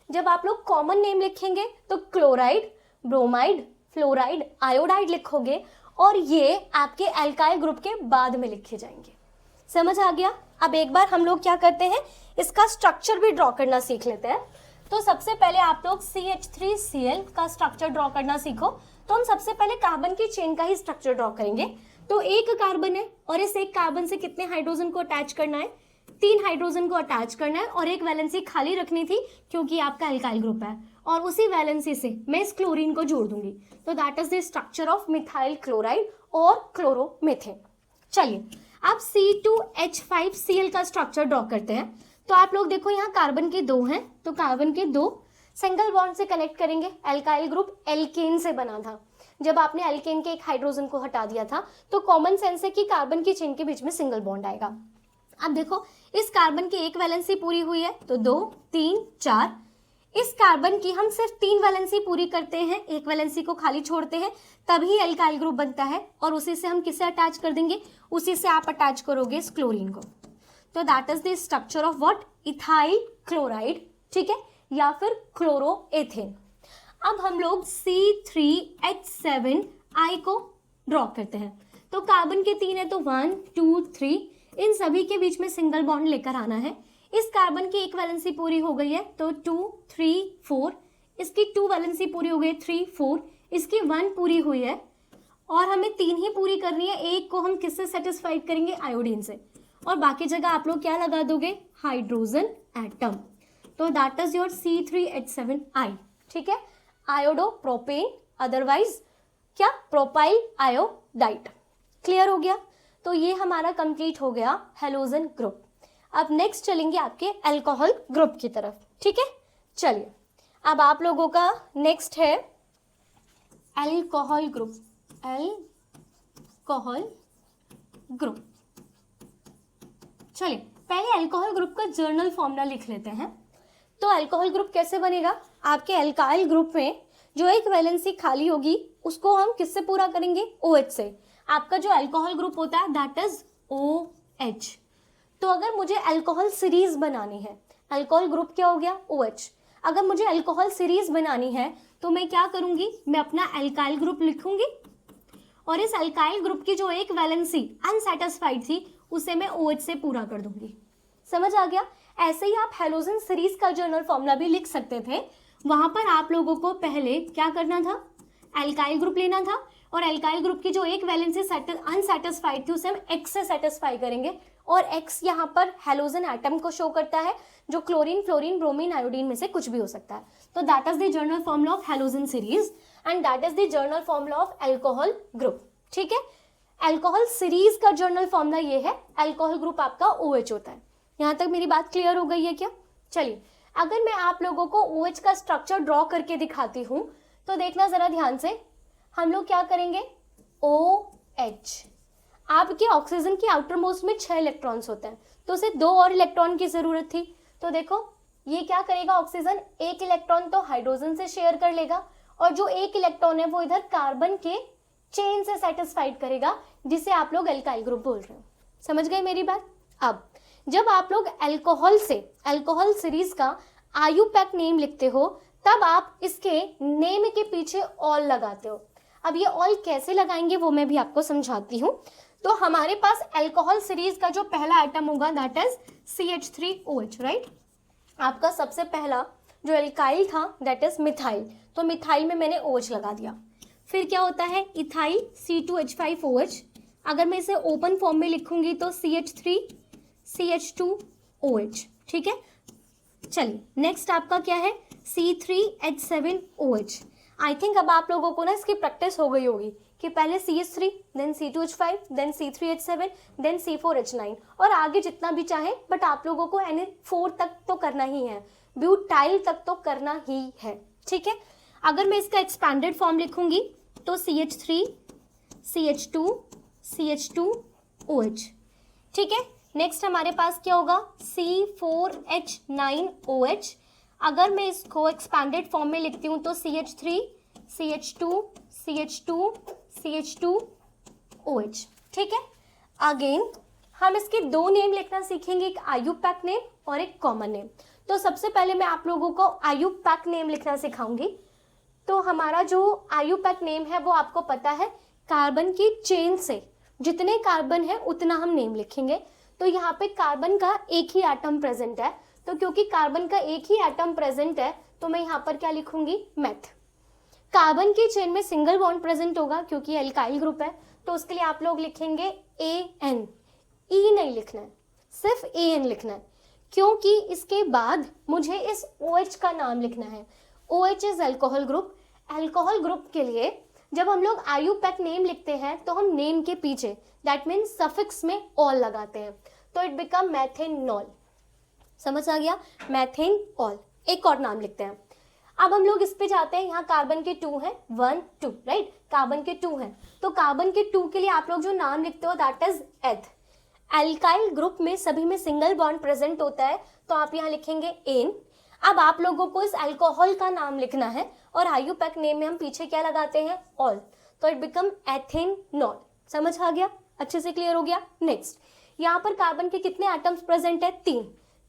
जब आप लोग कॉमन नेम लिखेंगे तो क्लोराइड, ब्रोमाइड, फ्लोराइड, आयोडाइड लिखोगे और ये आपके एल्काइल ग्रुप के बाद में लिखे जाएंगे। समझ आ गया? अब एक बार हम लोग क्या करते हैं, इसका स्ट्रक्चर भी ड्रॉ करना सीख लेते हैं। तो सबसे पहले आप लोग CH3Cl का स्ट्रक्चर ड्रॉ करना सीखो। तो हम सबसे पहले कार्बन की चेन का ही स्ट्रक्चर ड्रॉ करेंगे। तो एक कार्बन है और इस एक कार्बन से कितने हाइड्रोजन को अटैच करना है, 3 हाइड्रोजन को अटैच करना है और एक वैलेंसी खाली रखनी थी क्योंकि आपका एल्काइल ग्रुप है, और उसी वैलेंसी से मैं इस क्लोरीन को जोड़ दूंगी। तो that is the structure of methyl chloride और क्लोरोमीथेन। चलिए अब C2H5Cl का स्ट्रक्चर ड्रॉ करते हैं। तो आप लोग देखो यहाँ कार्बन के 2 हैं, तो कार्बन के 2 सिंगल बॉन्ड से कनेक्ट करेंगे। एल्काइल ग्रुप एल्केन से बना था। जब आपने एल्केन के एक हाइड्रोजन को हटा दिया था तो कॉमन सेंस है कि कार्बन की चेन के बीच में सिंगल बॉन्ड आएगा। अब देखो इस कार्बन की एक वैलेंसी पूरी हुई है तो 2, 3, 4। इस कार्बन की हम सिर्फ 3 वैलेंसी पूरी करते हैं, एक वैलेंसी को खाली छोड़ते हैं, तभी एल्काइल ग्रुप बनता है और उसी से हम किसे अटैच कर देंगे, उसी से आप अटैच करोगे इस क्लोरीन को। तो that is the structure of what, ethyl chloride, ठीक है, या फिर क्लोरोएथेन। अब हम लोग C3H7I को ड्रॉ करते हैं। तो कार्बन के 3 है तो 1, 2, 3, इन सभी के बीच में सिंगल बॉन्ड लेकर आना है। इस कार्बन की एक वैलेंसी पूरी हो गई है तो 2, 3, 4, इसकी 2 वैलेंसी पूरी हो गई 3, 4, इसकी 1 पूरी हुई है और हमें 3 ही पूरी करनी है। एक को हम किससे सेटिस्फाइड करेंगे, आयोडीन से, और बाकी जगह आप लोग क्या लगा दोगे, हाइड्रोजन एटम। तो दैट इज योर C3H7I, ठीक है, आयोडो प्रोपेन, अदरवाइज क्या, प्रोपाइल आयोडाइड। क्लियर हो गया? तो ये हमारा कंप्लीट हो गया हेलोजन ग्रुप। अब नेक्स्ट चलेंगे आपके अल्कोहल ग्रुप की तरफ, ठीक है। चलिए अब आप लोगों का नेक्स्ट है अल्कोहल ग्रुप। अल्कोहल ग्रुप, चलिए पहले अल्कोहल ग्रुप का जर्नल फॉर्मूला लिख लेते हैं। तो अल्कोहल ग्रुप कैसे बनेगा, आपके अल्काइल ग्रुप में जो एक वैलेंसी खाली होगी उसको हम किससे पूरा करेंगे, OH से। आपका जो अल्कोहल ग्रुप होता है दैट इज OH। तो अगर मुझे अल्कोहल सीरीज बनानी है, अल्कोहल ग्रुप क्या हो गया, OH। अगर मुझे अल्कोहल सीरीज बनानी है तो मैं क्या करूंगी, मैं अपना अल्काइल ग्रुप लिखूंगी और इस अल्काइल ग्रुप की जो एक वैलेंसी अनसैटिस्फाइड थी उसे मैं OH से पूरा कर दूंगी। समझ आ गया? ऐसे ही आप हेलोजन सीरीज का जर्नल फॉर्मूला भी लिख सकते थे। वहां पर आप लोगों को पहले क्या करना था, अल्काइल ग्रुप लेना था और अल्काइल ग्रुप की जो एक वैलेंसी अनसैटिस्फाइड थी उसे हम X से सेटिस्फाई करेंगे और X यहाँ पर हेलोजन एटम को शो करता है जो क्लोरीन, फ्लोरीन, ब्रोमीन, आयोडीन में से कुछ भी हो सकता है। तो that is the journal formula of halogen series and that is the journal formula of alcohol group, ठीक है। अल्कोहल सीरीज का जर्नल फॉर्मूला ये है, अल्कोहल ग्रुप आपका OH होता है। यहाँ तक मेरी बात क्लियर हो गई है क्या? चलिए अगर मैं आप लोगों को OH का स्ट्रक्चर ड्रॉ करके दिखाती हूँ तो देखना जरा ध्यान से। हम लोग क्या करेंगे, OH, आपके ऑक्सीजन की आउटर मोस्ट में 6 इलेक्ट्रॉन्स होते हैं तो उसे 2 और इलेक्ट्रॉन की जरूरत थी। तो देखो ये क्या करेगा, ऑक्सीजन एक इलेक्ट्रॉन तो हाइड्रोजन से शेयर कर लेगा और जो एक इलेक्ट्रॉन है वो इधर कार्बन के चेन से सेटिस्फाइड करेगा जिसे आप लोग अल्काइल ग्रुप बोल रहे हो। समझ गए मेरी बात? अब जब आप लोग अल्कोहल से अल्कोहल सीरीज का आयुपैक नेम लिखते हो तब आप इसके नेम के पीछे ऑल लगाते हो। अब ये ऑल कैसे लगाएंगे वो मैं भी आपको समझाती हूँ। तो हमारे पास अल्कोहल सीरीज का जो पहला एटम होगा दैट इज CH3OH, राइट। आपका सबसे पहला जो एल्काइल था दैट इज मिथाइल, तो मिथाइल में मैंने OH लगा दिया। फिर क्या होता है, इथाइल C2H5OH। अगर मैं इसे ओपन फॉर्म में लिखूंगी तो CH3CH2OH, ठीक है। चलिए नेक्स्ट आपका क्या है, C3H7OH। आई थिंक अब आप लोगों को ना इसकी प्रैक्टिस हो गई होगी कि पहले CH3, then C2H5, then C3H7, then C4H9 और आगे जितना भी चाहे, बट आप लोगों को Na4 तक तो करना ही है, ब्यूटाइल तक तो करना ही है, ठीक है। अगर मैं इसका एक्सपैंडेड फॉर्म लिखूंगी तो CH3, CH2, CH2OH। ठीक है, नेक्स्ट हमारे पास क्या होगा, C4H9OH। अगर मैं इसको एक्सपैंडेड फॉर्म में लिखती हूँ तो CH3 CH2 CH2 CH2OH। ठीक है, अगेन हम इसके दो नेम लिखना सीखेंगे, एक IUPAC नेम और एक कॉमन नेम। तो सबसे पहले मैं आप लोगों को IUPAC नेम लिखना सिखाऊंगी। तो हमारा जो IUPAC नेम है वो आपको पता है, कार्बन की चेन से जितने कार्बन है उतना हम नेम लिखेंगे। तो यहाँ पे कार्बन का एक ही एटम प्रेजेंट है, तो क्योंकि कार्बन का एक ही एटम प्रेजेंट है तो मैं यहाँ पर क्या लिखूंगी, मेथ। कार्बन की चेन में सिंगल बॉन्ड प्रेजेंट होगा क्योंकि एल्काइल ग्रुप है, तो उसके लिए आप लोग लिखेंगे AN। ई नहीं लिखना है, सिर्फ AN लिखना है, क्योंकि इसके बाद मुझे इस OH का नाम लिखना है। OH is alcohol group. Alcohol group के लिए जब हम लोग IUPAC नेम लिखते हैं तो हम नेम के पीछे दैट मीन्स सफिक्स में ऑल लगाते हैं, तो इट बिकम मैथेनॉल। समझ आ गया, मैथेनॉल। एक और नाम लिखते हैं। अब हम लोग इस पे जाते हैं, यहाँ कार्बन के 2 है, 1 2 राइट, कार्बन के 2 है, तो कार्बन के 2 के लिए आप लोग जो नाम लिखते हो दैट इज एथ। एल्काइल ग्रुप में सभी में सिंगल बॉन्ड प्रेजेंट होता है, तो आप यहाँ लिखेंगे एन। अब आप लोगों को इस अल्कोहल का नाम लिखना है और IUPAC नेम में हम पीछे क्या लगाते हैं, ऑल, तो इट बिकम एथेनॉल। समझ आ गया, अच्छे से क्लियर हो गया। नेक्स्ट, यहाँ पर कार्बन के कितने एटम्स प्रेजेंट है, 3।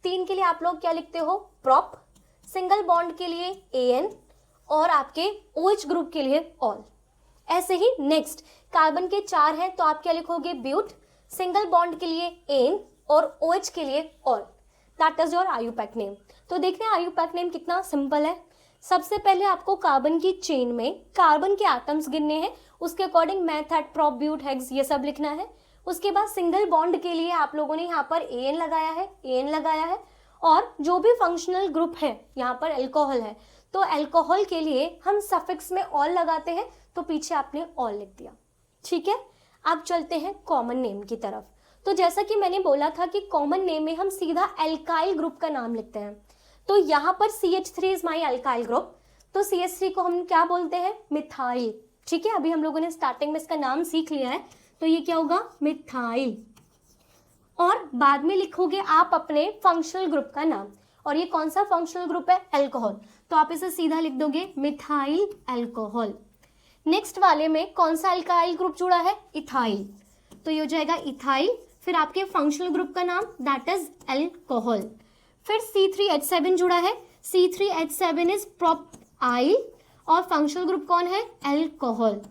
3 के लिए आप लोग क्या लिखते हो, प्रॉप। सिंगल बॉन्ड के लिए AN और आपके OH ग्रुप के लिए ऑल। ऐसे ही नेक्स्ट, कार्बन के 4 हैं तो आप क्या लिखोगे, ब्यूट। सिंगल बॉन्ड के लिए एन और OH के लिए all. That is your IUPAC name. तो देखते हैं IUPAC नेम कितना सिंपल है। सबसे पहले आपको कार्बन की चेन में कार्बन के एटम्स गिनने हैं, उसके according meth, prop, but, hex ये सब लिखना है। उसके बाद सिंगल बॉन्ड के लिए आप लोगों ने यहाँ पर AN लगाया है, AN लगाया है, और जो भी फंक्शनल ग्रुप है यहाँ पर अल्कोहल है, तो अल्कोहल के लिए हम सफिक्स में ऑल लगाते हैं, तो पीछे आपने ऑल लिख दिया। ठीक है, अब चलते हैं कॉमन नेम की तरफ। तो जैसा कि मैंने बोला था कि कॉमन नेम में हम सीधा एल्काइल ग्रुप का नाम लिखते हैं, तो यहाँ पर CH3 is my alkyl group, तो CH3 को हम क्या बोलते हैं, मिथाइल। ठीक है, अभी हम लोगों ने स्टार्टिंग में इसका नाम सीख लिया है, तो ये क्या होगा, मिथाइल। और बाद में लिखोगे आप अपने फंक्शनल ग्रुप का नाम, और ये कौन सा फंक्शनल ग्रुप है, अल्कोहल, तो आप इसे सीधा लिख दोगे मिथाइल अल्कोहल। नेक्स्ट वाले में कौन सा अल्काइल ग्रुप जुड़ा है, इथाइल, तो ये हो जाएगा इथाइल। फिर आपके फंक्शनल ग्रुप का नाम दैट इज अल्कोहल। फिर C3H7 जुड़ा है, C3H7 इज प्रोपाइल और फंक्शनल ग्रुप कौन है, अल्कोहल।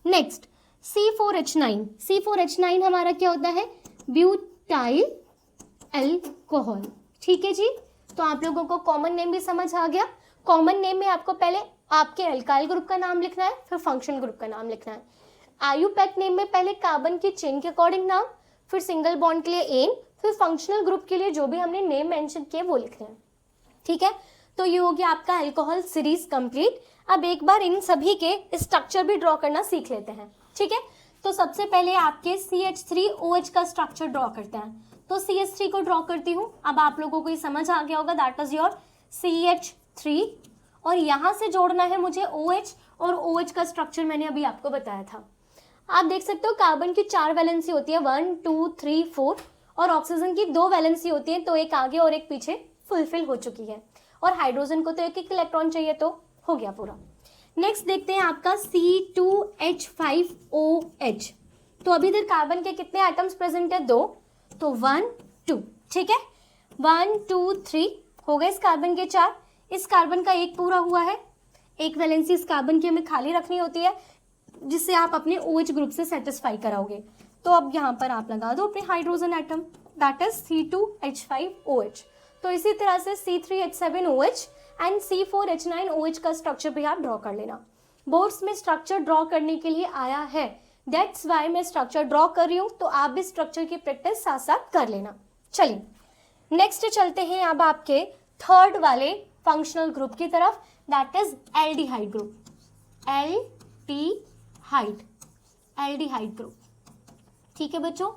नेक्स्ट C4H9, C4H9 हमारा क्या होता है, ब्यूटाइल अल्कोहल। ठीक है जी, तो आप लोगों को कॉमन नेम भी समझ आ गया। कॉमन नेम में आपको पहले आपके अल्काइल ग्रुप का नाम लिखना है, फिर फंक्शनल ग्रुप का नाम लिखना है। IUPAC नेम में पहले कार्बन की चेन के अकॉर्डिंग नाम, फिर सिंगल बॉन्ड के लिए एन, फिर फंक्शनल ग्रुप के लिए जो भी हमने नेम मेंशन किए वो लिखना है। ठीक है, तो ये हो गया आपका अल्कोहल सीरीज कंप्लीट। अब एक बार इन सभी के स्ट्रक्चर भी ड्रॉ करना सीख लेते हैं। ठीक है, तो सबसे पहले आपके CH3OH का स्ट्रक्चर ड्रॉ करते हैं। तो CH3 को ड्रॉ करती हूँ। अब आप लोगों को ये समझ आ गया होगा, दैट इज योर CH3, और यहाँ से जोड़ना है मुझे OH, और OH का स्ट्रक्चर मैंने अभी आपको बताया था। आप देख सकते हो कार्बन की 4 वैलेंसी होती है, 1 2 3 4, और ऑक्सीजन की 2 वैलेंसी होती है, तो एक आगे और एक पीछे फुलफिल हो चुकी है, और हाइड्रोजन को तो एक एक इलेक्ट्रॉन चाहिए, तो हो गया पूरा। नेक्स्ट देखते हैं आपका C2H5OH। तो अभी इधर कार्बन के कितने एटम्स प्रेजेंट है, 2, तो 1 2। ठीक है, 1 2 3 हो गए इस कार्बन के 4। इस कार्बन का एक पूरा हुआ है, एक वैलेंसी इस कार्बन की हमें खाली रखनी होती है, जिससे आप अपने OH ग्रुप से सेटिस्फाई कराओगे। तो अब यहाँ पर आप लगा दो अपने hydrogen atom, that is C2H5OH। तो इसी तरह से C3H7OH एंड C4H9OH का स्ट्रक्चर भी आप ड्रॉ कर लेना। बोर्ड्स में स्ट्रक्चर ड्रॉ करने के लिए आया है, दैट्स वाई मैं स्ट्रक्चर ड्रॉ कर रही हूँ, तो आप भी स्ट्रक्चर की प्रैक्टिस साथ साथ कर लेना। चलिए नेक्स्ट चलते हैं अब आपके थर्ड वाले फंक्शनल ग्रुप की तरफ, that is aldehyde group. Aldehyde group. ठीक है बच्चों,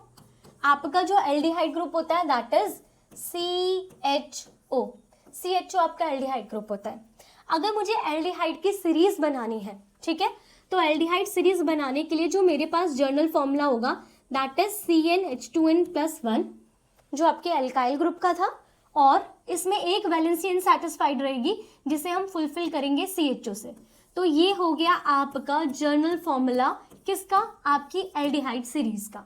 आपका जो एल्डिहाइड ग्रुप होता है दैट इज CHO आपका एल्डिहाइड ग्रुप होता है। अगर मुझे एल्डिहाइड की सीरीज बनानी है, ठीक है, तो एल्डिहाइड सीरीज बनाने के लिए जो मेरे पास जर्नल फॉर्मूला होगा दैट इज CnH2n+1, जो आपके एल्काइल ग्रुप का था, और इसमें एक वैलेंसी अनसैटिस्फाइड रहेगी जिसे हम फुलफिल करेंगे CHO से। तो ये हो गया आपका जर्नल फॉर्मूला किसका, आपकी एल्डिहाइड सीरीज का।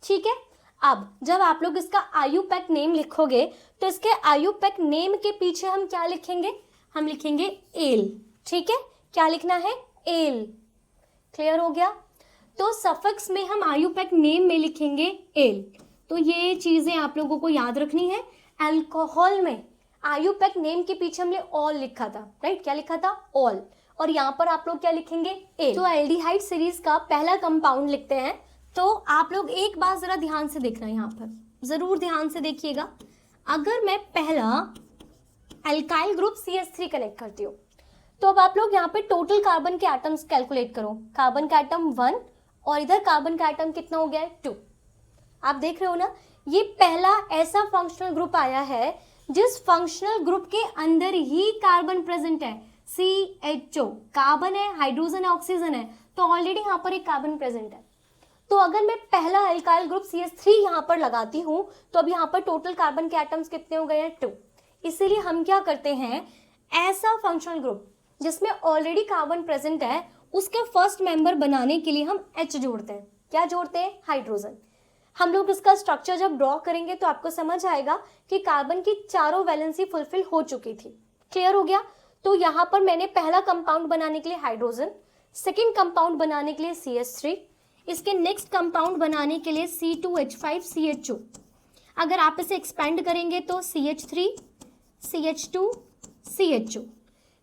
ठीक है, अब जब आप लोग इसका IUPAC नेम लिखोगे तो इसके IUPAC नेम के पीछे हम क्या लिखेंगे, हम लिखेंगे एल। ठीक है, क्या लिखना है, एल। क्लियर हो गया। तो सफिक्स में हम IUPAC नेम में लिखेंगे एल। तो ये चीजें आप लोगों को याद रखनी है। अल्कोहल में IUPAC नेम के पीछे हमने ऑल लिखा था, राइट, क्या लिखा था, ऑल, और यहाँ पर आप लोग क्या लिखेंगे, एल। तो एल्डिहाइड सीरीज का पहला कंपाउंड लिखते हैं। तो आप लोग एक बात जरा ध्यान से देखना, यहाँ पर जरूर ध्यान से देखिएगा। अगर मैं पहला अल्काइल ग्रुप CH3 कनेक्ट करती हूँ तो अब आप लोग यहाँ पे टोटल कार्बन के एटम्स कैलकुलेट करो। कार्बन का एटम 1 और इधर कार्बन का एटम कितना हो गया है, 2। आप देख रहे हो ना, ये पहला ऐसा फंक्शनल ग्रुप आया है जिस फंक्शनल ग्रुप के अंदर ही कार्बन प्रेजेंट है, CHO। कार्बन है, हाइड्रोजन है, ऑक्सीजन है, तो ऑलरेडी यहाँ पर एक कार्बन प्रेजेंट है। तो अगर मैं पहला अल्काइल ग्रुप CH3 यहाँ पर लगाती हूँ तो अब यहाँ पर टोटल कार्बन के एटम्स कितने हो गए हैं, 2। इसीलिए हम क्या करते हैं, ऐसा फंक्शनल ग्रुप जिसमें ऑलरेडी कार्बन प्रेजेंट है उसके फर्स्ट मेंबर बनाने के लिए हम H जोड़ते हैं। क्या जोड़ते हैं, हाइड्रोजन। हम लोग इसका स्ट्रक्चर जब ड्रॉ करेंगे तो आपको समझ आएगा कि कार्बन की चारों वैलेंसी फुलफिल हो चुकी थी। क्लियर हो गया। तो यहाँ पर मैंने पहला कंपाउंड बनाने के लिए हाइड्रोजन, सेकेंड कंपाउंड बनाने के लिए CH3, इसके नेक्स्ट कंपाउंड बनाने के लिए C2H5CHO। अगर आप इसे एक्सपेंड करेंगे तो CH3 CH2 CHO।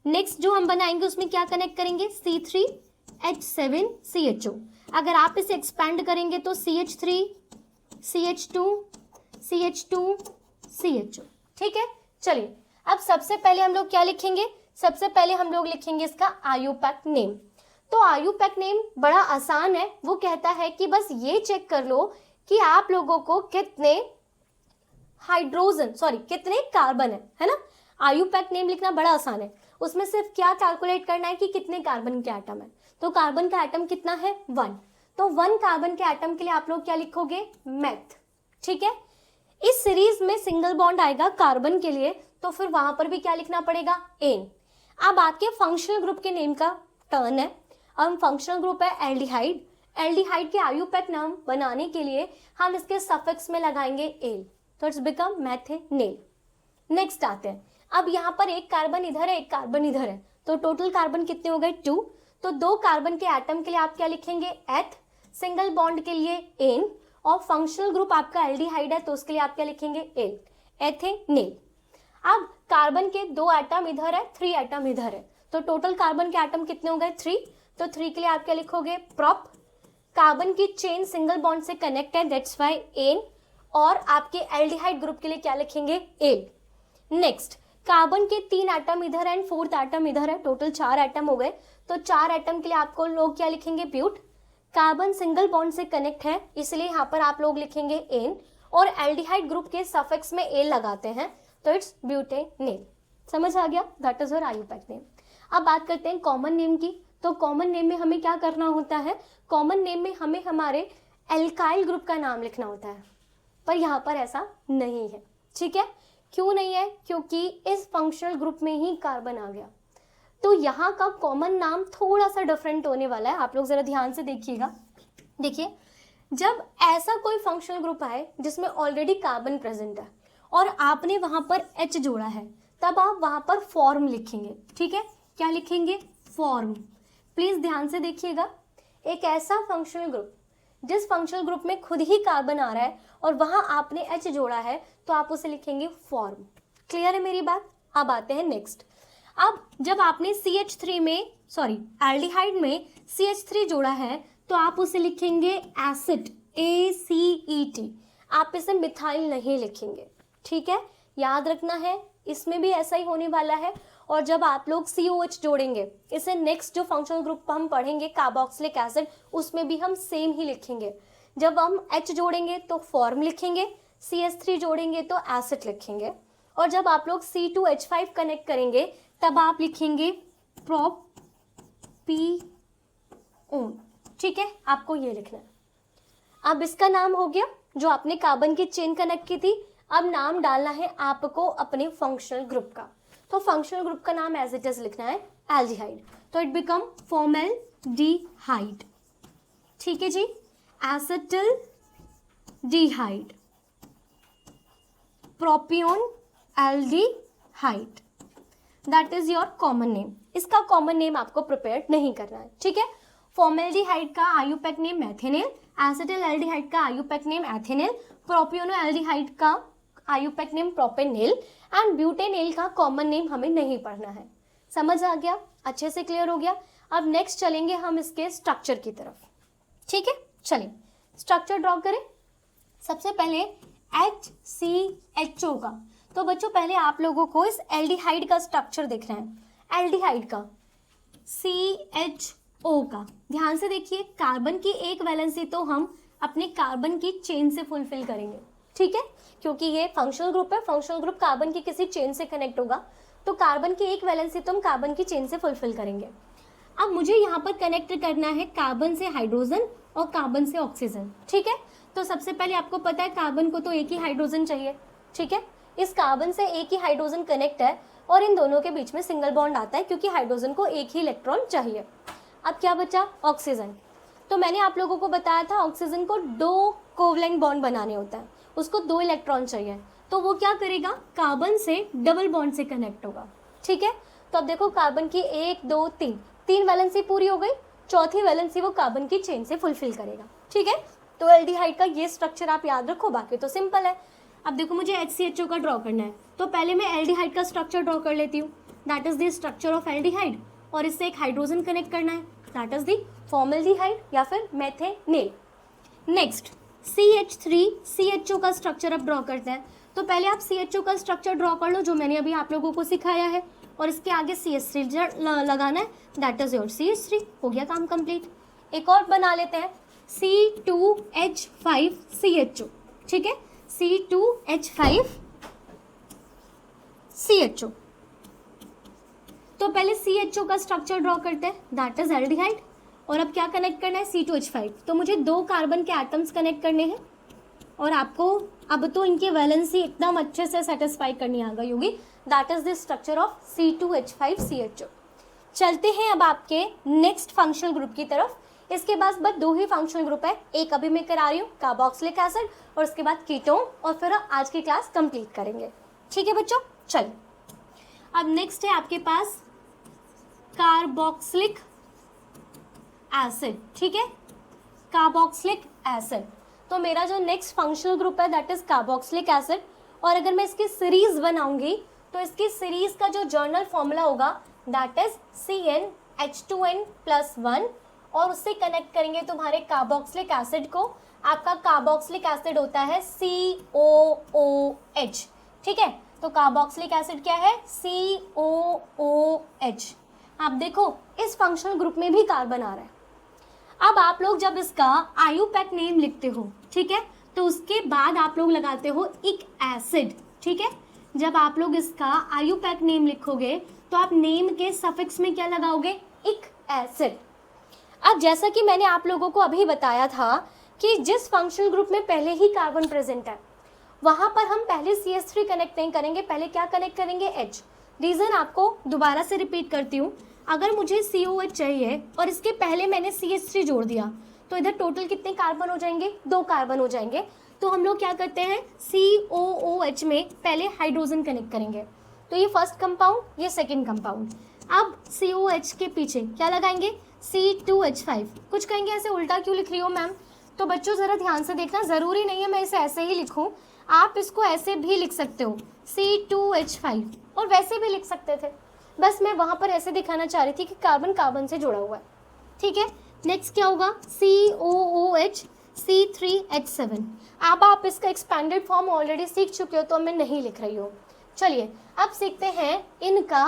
नेक्स्ट जो हम बनाएंगे उसमें क्या कनेक्ट करेंगे, C3H7CHO। अगर आप इसे एक्सपेंड करेंगे तो CH3 CH2 CH2 CHO। ठीक है, चलिए अब सबसे पहले हम लोग क्या लिखेंगे, सबसे पहले हम लोग लिखेंगे इसका IUPAC नेम। तो IUPAC नेम बड़ा आसान है, वो कहता है कि बस ये चेक कर लो कि आप लोगों को कितने कितने कार्बन है ना। IUPAC नेम लिखना बड़ा आसान है, उसमें सिर्फ क्या कैलकुलेट करना है कि कितने कार्बन के एटम है। तो कार्बन का एटम कितना है, 1। तो 1 कार्बन के एटम के लिए आप लोग क्या लिखोगे, मेथ। ठीक है, इस सीरीज में सिंगल बॉन्ड आएगा कार्बन के लिए तो फिर वहां पर भी क्या लिखना पड़ेगा, एन। अब आपके फंक्शनल ग्रुप के नेम का टर्न है। अब फंक्शनल ग्रुप है एल्डिहाइड। एल्डिहाइड के IUPAC नाम बनाने के लिए हम इसके सफिक्स में लगाएंगे एल, तो इट्स बिकम मैथेनेल। नेक्स्ट आते हैं, अब यहाँ पर एक कार्बन इधर है, एक कार्बन इधर है, तो टोटल कार्बन कितने हो गए, 2। तो 2 कार्बन के एटम के लिए आप क्या लिखेंगे, एथ। सिंगल बॉन्ड के लिए एन, और फंक्शनल ग्रुप आपका एल्डिहाइड है तो उसके लिए आप क्या लिखेंगे, एल, एथेनेल। अब कार्बन के 2 एटम इधर है, 3 एटम इधर है, तो टोटल कार्बन के एटम कितने हो गए, 3। तो 3 के लिए आप क्या लिखोगे, प्रॉप। कार्बन की चेन सिंगल बॉन्ड से कनेक्ट है, दैट्स व्हाई एन, और आपके एल्डिहाइड ग्रुप के लिए क्या लिखेंगे, एल। नेक्स्ट, कार्बन के 3 एटम इधर है एंड 4th एटम इधर है, टोटल 4 एटम हो गए, तो 4 एटम के लिए आपको लोग क्या लिखेंगे, ब्यूट। कार्बन सिंगल बॉन्ड से कनेक्ट है इसलिए यहाँ पर आप लोग लिखेंगे एन, और एल्डिहाइड ग्रुप के सफिक्स में एल लगाते हैं तो इट्स ब्यूटेनेल। समझ आ गया, that is your IUPAC name. अब बात करते हैं कॉमन नेम की। तो कॉमन नेम में हमें क्या करना होता है, कॉमन नेम में हमें हमारे एल्काइल ग्रुप का नाम लिखना होता है, पर यहाँ पर ऐसा नहीं है। ठीक है, क्यों नहीं है, क्योंकि इस फंक्शनल ग्रुप में ही कार्बन आ गया, तो यहाँ का कॉमन नाम थोड़ा सा डिफरेंट होने वाला है। आप लोग जरा ध्यान से देखिएगा। देखिए, जब ऐसा कोई फंक्शनल ग्रुप आए जिसमें ऑलरेडी कार्बन प्रेजेंट है और आपने वहां पर H जोड़ा है, तब आप वहां पर फॉर्म लिखेंगे। ठीक है, क्या लिखेंगे, फॉर्म। प्लीज ध्यान से देखिएगा, एक ऐसा फंक्शनल ग्रुप जिस फंक्शनल ग्रुप में खुद ही कार्बन आ रहा है और वहां आपने H जोड़ा है तो आप उसे लिखेंगे फॉर्म। क्लियर है मेरी बात। अब आते हैं नेक्स्ट। अब जब आपने CH3 में एल्डिहाइड में CH3 जोड़ा है तो आप उसे लिखेंगे एसिड, ACET। आप इसे मिथाइल नहीं लिखेंगे। ठीक है, याद रखना है, इसमें भी ऐसा ही होने वाला है। और जब आप लोग COH जोड़ेंगे, इसे नेक्स्ट जो फंक्शनल ग्रुप हम पढ़ेंगे कार्बोक्सिलिक एसिड, उसमें भी हम सेम ही लिखेंगे। जब हम H जोड़ेंगे तो फॉर्म लिखेंगे, CH3 जोड़ेंगे तो एसिड लिखेंगे, और जब आप लोग C2H5 कनेक्ट करेंगे तब आप लिखेंगे ओन। ठीक है, आपको ये लिखना है। अब इसका नाम हो गया, जो आपने कार्बन की चेन कनेक्ट की थी। अब नाम डालना है आपको अपने फंक्शनल ग्रुप का। तो फंक्शनल ग्रुप का नाम एज इट इज लिखना है एल्डिहाइड, तो इट बिकम फॉर्मेल्डिहाइड। ठीक है जी, acetaldehyde, propionaldehyde, that is your common name. इसका कॉमन नेम आपको प्रिपेयर नहीं करना है। ठीक है, फॉर्मेल्डिहाइड का IUPAC name methanal, acetyl aldehyde का IUPAC name ethanal, propionaldehyde का IUPAC name propanal and butanal का कॉमन नेम हमें नहीं पढ़ना है। समझ आ गया? अच्छे से क्लियर हो गया? अब नेक्स्ट चलेंगे हम इसके स्ट्रक्चर की तरफ। ठीक है, चलिए स्ट्रक्चर ड्रॉ करें। सबसे पहले HCHO का, तो बच्चों पहले आप लोगों को इस एल्डिहाइड का स्ट्रक्चर देखना है। एल्डिहाइड का CHO का ध्यान से देखिए, कार्बन की एक वैलेंसी तो हम अपने कार्बन की चेन से फुलफिल करेंगे। ठीक है, क्योंकि ये फंक्शनल ग्रुप है, फंक्शनल ग्रुप कार्बन की किसी चेन से कनेक्ट होगा, तो कार्बन की एक वैलेंसी तो हम कार्बन की चेन से फुलफिल करेंगे। अब मुझे यहाँ पर कनेक्ट करना है कार्बन से हाइड्रोजन और कार्बन से ऑक्सीजन। ठीक है, तो सबसे पहले आपको पता है कार्बन को तो एक ही हाइड्रोजन चाहिए। ठीक है, इस कार्बन से एक ही हाइड्रोजन कनेक्ट है और इन दोनों के बीच में सिंगल बॉन्ड आता है क्योंकि हाइड्रोजन को एक ही इलेक्ट्रॉन चाहिए। अब क्या बचा? ऑक्सीजन। तो मैंने आप लोगों को बताया था ऑक्सीजन को 2 कोवलेंट बॉन्ड बनाने होता है, उसको 2 इलेक्ट्रॉन चाहिए, तो वो क्या करेगा? कार्बन से डबल बॉन्ड से कनेक्ट होगा। ठीक है, तो अब देखो कार्बन की 1 2 3 वैलेंसी पूरी हो गई, चौथी वैलेंसी वो कार्बन की चेन से फुलफिल करेगा। ठीक है, तो एल्डिहाइड का ये स्ट्रक्चर आप याद रखो, बाकी तो सिंपल है। अब देखो मुझे HCHO का ड्रॉ करना है, तो पहले मैं एल्डिहाइड का स्ट्रक्चर ड्रॉ कर लेती हूँ, that is the structure of aldehyde, और इससे एक हाइड्रोजन कनेक्ट करना है, दैट इज द फॉर्मेल्डिहाइड या फिर मेथेनिल। नेक्स्ट CH3CHO का स्ट्रक्चर अब ड्रॉ करते हैं। तो पहले आप CHO का स्ट्रक्चर ड्रॉ कर लो जो मैंने अभी आप लोगों को सिखाया है, और इसके आगे CH3 लगाना है, दैट इज योर CH3। हो गया काम कंप्लीट। एक और बना लेते हैं C2H5CHO। ठीक है, C2H5CHO। तो पहले CHO का स्ट्रक्चर ड्रॉ करते हैं, दैट इज एल्डिहाइड, और अब क्या कनेक्ट करना है? C2H5। तो मुझे 2 कार्बन के एटम्स कनेक्ट करने हैं, और आपको अब तो इनकी वैलेंसी एकदम अच्छे से सेटिस्फाई करनी आ गई होगी, that is the structure of C2H5CHO। चलते हैं अब आपके नेक्स्ट फंक्शनल ग्रुप की तरफ। इसके बाद बस 2 ही फंक्शनल ग्रुप है, एक अभी मैं करा रही हूँ कार्बोक्सिलिक एसिड, और उसके बाद कीटोन, और फिर आज की क्लास कंप्लीट करेंगे। ठीक है बच्चों, चलिए अब नेक्स्ट है आपके पास कार्बोक्सिलिक एसिड। ठीक है, कार्बोक्सिलिक एसिड, तो मेरा जो नेक्स्ट फंक्शनल ग्रुप है दैट इज कार्बोक्सिलिक एसिड, और अगर मैं इसकी सीरीज बनाऊंगी तो इसकी सीरीज का जो जर्नल फॉर्मूला होगा दैट इज CnH2n+1, और उससे कनेक्ट करेंगे तुम्हारे कार्बोक्सिलिक एसिड को। आपका कार्बोक्सिलिक एसिड होता है COOH। ठीक है, तो कार्बोक्सिलिक एसिड क्या है? COOH। आप देखो इस फंक्शनल ग्रुप में भी कार्बन आ रहा है। अब आप लोग जब इसका आयुपैक नेम लिखते हो, ठीक है, तो उसके बाद आप लोग लगाते हो इक एसिड। ठीक है, जब आप लोग इसका आयुपैक नेम लिखोगे तो आप नेम के सफिक्स में क्या लगाओगे? इक एसिड। अब जैसा कि मैंने आप लोगों को अभी बताया था कि जिस फंक्शनल ग्रुप में पहले ही कार्बन प्रेजेंट है वहां पर हम पहले CH3 कनेक्ट नहीं करेंगे, पहले क्या कनेक्ट करेंगे? H। रीजन आपको दोबारा से रिपीट करती हूँ, अगर मुझे COH चाहिए और इसके पहले मैंने CH3 जोड़ दिया तो इधर टोटल कितने कार्बन हो जाएंगे? 2 कार्बन हो जाएंगे। तो हम लोग क्या करते हैं? COOH में पहले हाइड्रोजन कनेक्ट करेंगे, तो ये फर्स्ट कंपाउंड, ये सेकेंड कंपाउंड। अब COH के पीछे क्या लगाएंगे? C2H5। कुछ कहेंगे ऐसे उल्टा क्यों लिख रही हो मैम? तो बच्चों ज़रा ध्यान से देखना, ज़रूरी नहीं है मैं इसे ऐसे ही लिखूं, आप इसको ऐसे भी लिख सकते हो C2H5, और वैसे भी लिख सकते थे, बस मैं वहाँ पर ऐसे दिखाना चाह रही थी कि कार्बन कार्बन से जुड़ा हुआ है। ठीक है, नेक्स्ट क्या होगा? COOH C3H7। अब आप इसका एक्सपेंडेड फॉर्म ऑलरेडी सीख चुके हो तो मैं नहीं लिख रही हूँ। चलिए अब सीखते हैं इनका,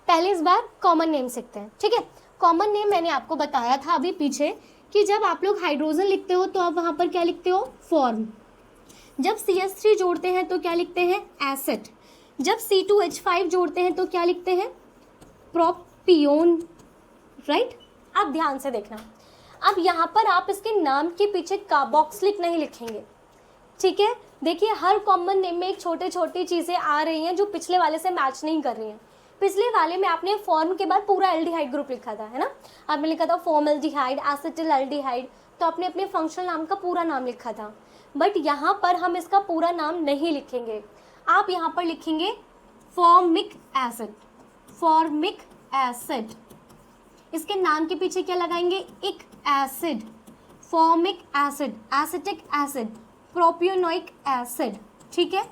पहले इस बार कॉमन नेम सीखते हैं। ठीक है, कॉमन नेम मैंने आपको बताया था अभी पीछे कि जब आप लोग हाइड्रोजन लिखते हो तो आप वहाँ पर क्या लिखते हो? फॉर्म। जब CH3 जोड़ते हैं तो क्या लिखते हैं? एसिड। जब C2H5 जोड़ते हैं तो क्या लिखते हैं? प्रोपियोन। राइट, अब ध्यान से देखना, अब यहाँ पर आप इसके नाम के पीछे कार्बोक्सिलिक नहीं लिखेंगे, ठीक है। देखिए हर कॉमन नेम में एक छोटे छोटी चीज़ें आ रही हैं जो पिछले वाले से मैच नहीं कर रही हैं। पिछले वाले में आपने फॉर्म के बाद पूरा एल्डिहाइड ग्रुप लिखा था, है ना, आपने लिखा था फॉर्मल्डिहाइड, एसिटिल एल्डिहाइड, तो आपने अपने फंक्शनल नाम का पूरा नाम लिखा था। बट यहाँ पर हम इसका पूरा नाम नहीं लिखेंगे, आप यहाँ पर लिखेंगे फॉर्मिक एसिड, फॉर्मिक एसिड। इसके नाम के पीछे क्या लगाएंगे, ic acid, formic acid, acetic acid, propionic acid, ठीक है।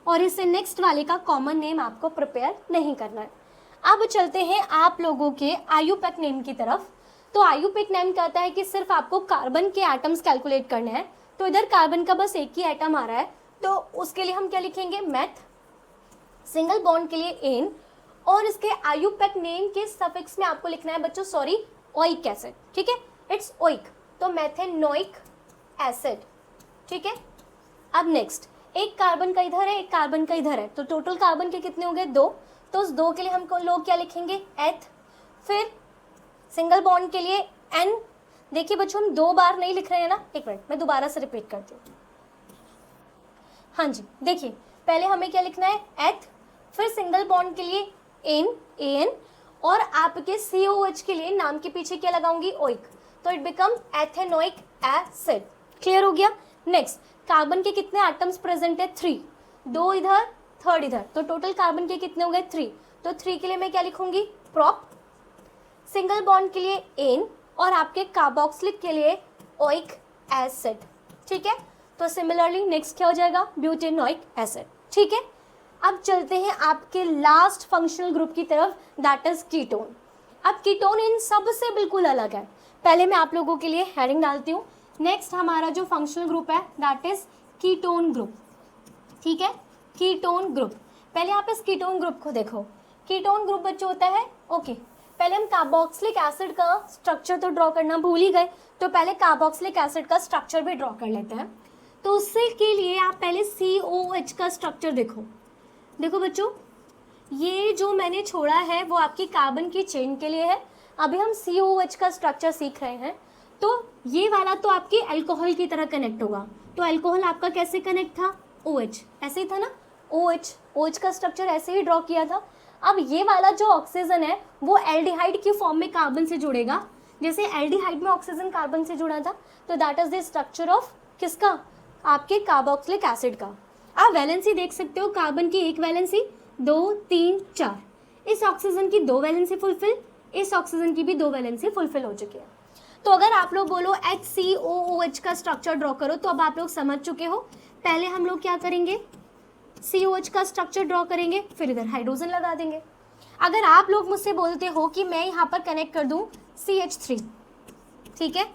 और इससे नेक्स्ट वाले का कॉमन नेम आपको प्रिपेयर नहीं करना है। अब चलते हैं आप लोगों के आयुपेक नेम की तरफ। तो आयुपेक नेम कहता है कि सिर्फ आपको कार्बन के एटम्स कैलकुलेट करने हैं, तो इधर कार्बन का बस एक ही एटम आ रहा है, तो उसके लिए हम क्या लिखेंगे, मैथ, सिंगल बॉन्ड के लिए एन, और इसके आयुपेक नेम के सफिक्स में आपको लिखना है बच्चों, सॉरी, ओइक एसिड, ठीक है, इट्स ओइक, तो मेथेनोइक एसिड, ठीक है। अब नेक्स्ट, एक कार्बन का इधर है, एक कार्बन का इधर है, तो टोटल कार्बन के कितने हो गए, 2, तो उस 2 के लिए हम लोग क्या लिखेंगे, एथ। फिर सिंगल बॉन्ड के लिए एन। देखिए बच्चों हम 2 बार नहीं लिख रहे हैं ना, एक मिनट मैं दोबारा से रिपीट करती हूँ। हाँ जी, देखिए पहले हमें क्या लिखना है, एथ, फिर सिंगल बॉन्ड के लिए एन, एन, और आपके COH के लिए नाम के पीछे क्या लगाऊंगी, ओइक, तो it become ethanoic acid. Clear हो गया। नेक्स्ट, कार्बन के कितने एटम्स प्रेजेंट है, 3, 2 इधर, 3 इधर, तो टोटल कार्बन के कितने हो गए, 3, तो 3 के लिए मैं क्या लिखूंगी, प्रोप, सिंगल बॉन्ड के लिए एन, और आपके कार्बोक्सिलिक के लिए ओइक एसिड, ठीक है। तो सिमिलरली नेक्स्ट क्या हो जाएगा, ब्यूटेनोइक एसिड, ठीक है। अब चलते हैं आपके लास्ट फंक्शनल ग्रुप की तरफ, दैट इज कीटोन। अब कीटोन इन सब से बिल्कुल अलग है, पहले मैं आप लोगों के लिए हेडिंग डालती हूँ। नेक्स्ट हमारा जो फंक्शनल ग्रुप है दैट इज कीटोन ग्रुप, ठीक है, कीटोन ग्रुप। पहले आप इस कीटोन ग्रुप को देखो, कीटोन ग्रुप बच्चों होता है, ओके, पहले हम कार्बोक्सिलिक एसिड का स्ट्रक्चर तो ड्रॉ करना भूल ही गए, तो पहले कार्बोक्सिलिक एसिड का स्ट्रक्चर भी ड्रॉ कर लेते हैं। तो उससे के लिए आप पहले COH का स्ट्रक्चर देखो। देखो बच्चों, ये जो मैंने छोड़ा है वो आपकी कार्बन की चेन के लिए है। अभी हम COH का स्ट्रक्चर सीख रहे हैं, तो ये वाला तो आपके अल्कोहल की तरह कनेक्ट होगा। तो अल्कोहल आपका कैसे कनेक्ट था, OH, ऐसे ही था ना, OH का स्ट्रक्चर ऐसे ही ड्रॉ किया था। अब ये वाला जो ऑक्सीजन है वो एल्डिहाइड की फॉर्म में कार्बन से जुड़ेगा, जैसे एल्डिहाइड में ऑक्सीजन कार्बन से जुड़ा था, तो that is the structure of किसका, आपके कार्बोक्सिलिक एसिड का। आप वैलेंसी देख सकते हो, कार्बन की 1 वैलेंसी, 2, 3, 4, इस ऑक्सीजन की 2 वैलेंसी फुलफिल, इस ऑक्सीजन की भी 2 वैलेंसी फुलफिल हो चुकी है। तो अगर आप लोग बोलो HCOOH का स्ट्रक्चर ड्रॉ करो, तो अब आप लोग समझ चुके हो। पहले हम लोग क्या करेंगे, COH का स्ट्रक्चर ड्रॉ करेंगे, फिर इधर हाइड्रोजन लगा देंगे। अगर आप लोग मुझसे बोलते हो कि मैं यहाँ पर कनेक्ट कर दूँ CH3, ठीक है,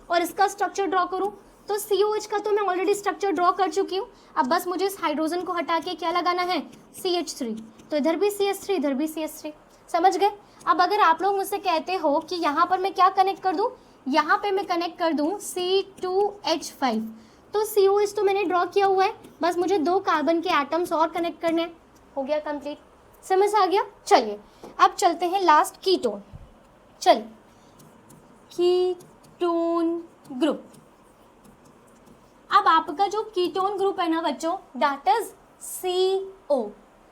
और इसका स्ट्रक्चर ड्रॉ करूँ, तो COH का तो मैं ऑलरेडी स्ट्रक्चर ड्रॉ कर चुकी हूँ, अब बस मुझे इस हाइड्रोजन को हटा के क्या लगाना है, CH3, तो इधर भी CH3, इधर भी CH3, समझ गए। अब अगर आप लोग मुझसे कहते हो कि यहाँ पर मैं क्या कनेक्ट कर दूँ, यहाँ पे मैं कनेक्ट कर दूँ C2H5, तो COH तो मैंने ड्रॉ किया हुआ है, बस मुझे 2 कार्बन के एटम्स और कनेक्ट करने हैं, हो गया कंप्लीट, समझ आ गया। चलिए अब चलते हैं लास्ट कीटोन। चलिए कीटोन ग्रुप, अब आपका जो कीटोन ग्रुप है ना बच्चों, दैट इज CO,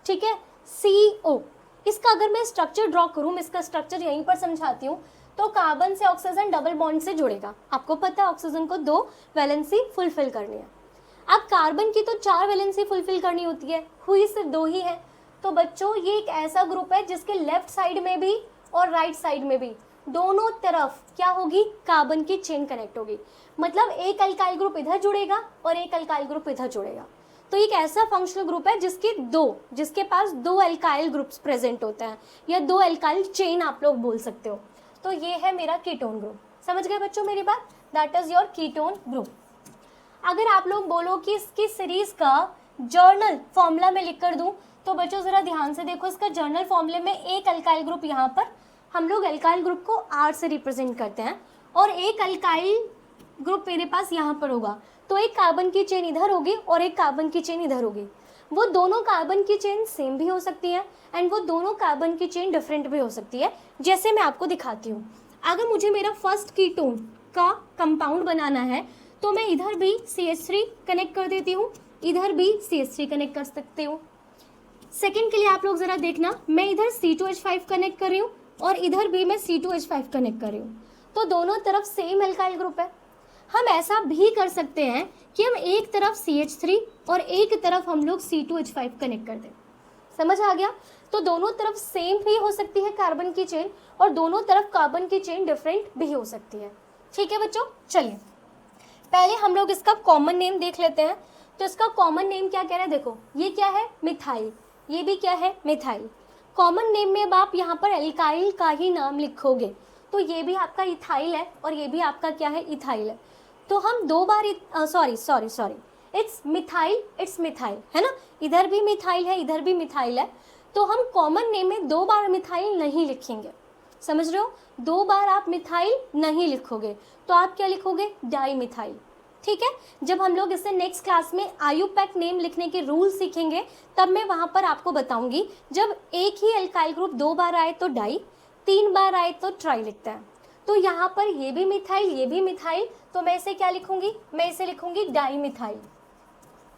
ठीक है, CO। इसका अगर मैं स्ट्रक्चर ड्रॉ करूँ, मैं इसका स्ट्रक्चर यहीं पर समझाती हूँ, तो कार्बन से ऑक्सीजन डबल बॉन्ड से जुड़ेगा। आपको पता है ऑक्सीजन को 2 वैलेंसी फुलफिल करनी है। अब कार्बन की तो 4 वैलेंसी फुलफिल करनी होती है, हुई सिर्फ 2 ही है। तो बच्चों ये एक ऐसा ग्रुप है जिसके लेफ्ट साइड में भी और राइट साइड में भी दोनों तरफ क्या होगी, कार्बन की चेन कनेक्ट होगी। मतलब एक अल्काइल ग्रुप इधर जुड़ेगा और एक अल्काइल ग्रुप इधर जुड़ेगा। तो एक ऐसा फंक्शनल ग्रुप है जिसके पास 2 अल्काइल ग्रुप्स प्रेजेंट होते हैं, या 2 अल्काइल चेन आप लोग बोल सकते हो। तो ये है मेरा कीटोन ग्रुप, समझ गए बच्चों मेरी बात, that is your ketone group. अगर आप लोग बोलो कि इसकी सीरीज का जर्नल फॉर्मूला में लिख कर दूं, तो बच्चों जरा ध्यान से देखो, इसका जर्नल फॉर्मूले में एक अल्काइल ग्रुप, यहाँ पर हम लोग अल्काइल ग्रुप को R से रिप्रेजेंट करते हैं, और एक अल्काइल ग्रुप मेरे पास यहाँ पर होगा। तो एक कार्बन की चेन इधर होगी और एक कार्बन की चेन इधर होगी। वो दोनों कार्बन की चेन सेम भी हो सकती है एंड वो दोनों कार्बन की चेन डिफरेंट भी हो सकती है, जैसे मैं आपको दिखाती हूँ। अगर मुझे मेरा फर्स्ट कीटोन का कंपाउंड बनाना है तो मैं इधर भी CH3 कनेक्ट कर देती हूँ, इधर भी CH3 कनेक्ट कर सकती हूँ। सेकंड के लिए आप लोग जरा देखना, मैं इधर C2H5 कनेक्ट कर रही हूँ और इधर भी मैं C2H5 कनेक्ट कर रही हूँ, तो दोनों तरफ सेम एल्काइल ग्रुप है। हम ऐसा भी कर सकते हैं कि हम एक तरफ CH3 और एक तरफ हम लोग C2H5 कनेक्ट कर दें। समझ आ गया? तो दोनों तरफ सेम भी हो सकती है कार्बन की चेन और दोनों तरफ कार्बन की चेन डिफरेंट भी हो सकती है। ठीक है बच्चों, चलिए पहले हम लोग इसका कॉमन नेम देख लेते हैं। तो इसका कॉमन नेम क्या कह रहे हैं, देखो ये क्या है, मिथाइल, ये भी क्या है, मिथाइल। कॉमन नेम में अब आप यहाँ पर एल्काइल का ही नाम लिखोगे, तो ये भी आपका इथाइल है और ये भी आपका क्या है, इथाइल है। तो हम दो बार सॉरी इट्स मिथाइल है ना, इधर भी मिथाइल है, इधर भी मिथाइल है, तो हम कॉमन नेम में दो बार मिथाइल नहीं लिखेंगे। समझ रहे हो? दो बार आप मिथाइल नहीं लिखोगे, तो आप क्या लिखोगे, डाइमिथाइल। ठीक है, जब हम लोग इससे नेक्स्ट क्लास में आयुपैक नेम लिखने के रूल सीखेंगे तब मैं वहां पर आपको बताऊंगी। जब एक ही एल्काइल ग्रुप दो बार आए तो डाई, तीन बार आए तो ट्राई लिखता है। तो यहाँ पर ये भी मिथाइल, ये भी मिथाइल, तो मैं इसे क्या लिखूंगी, मैं इसे लिखूंगी डाइमिथाइल।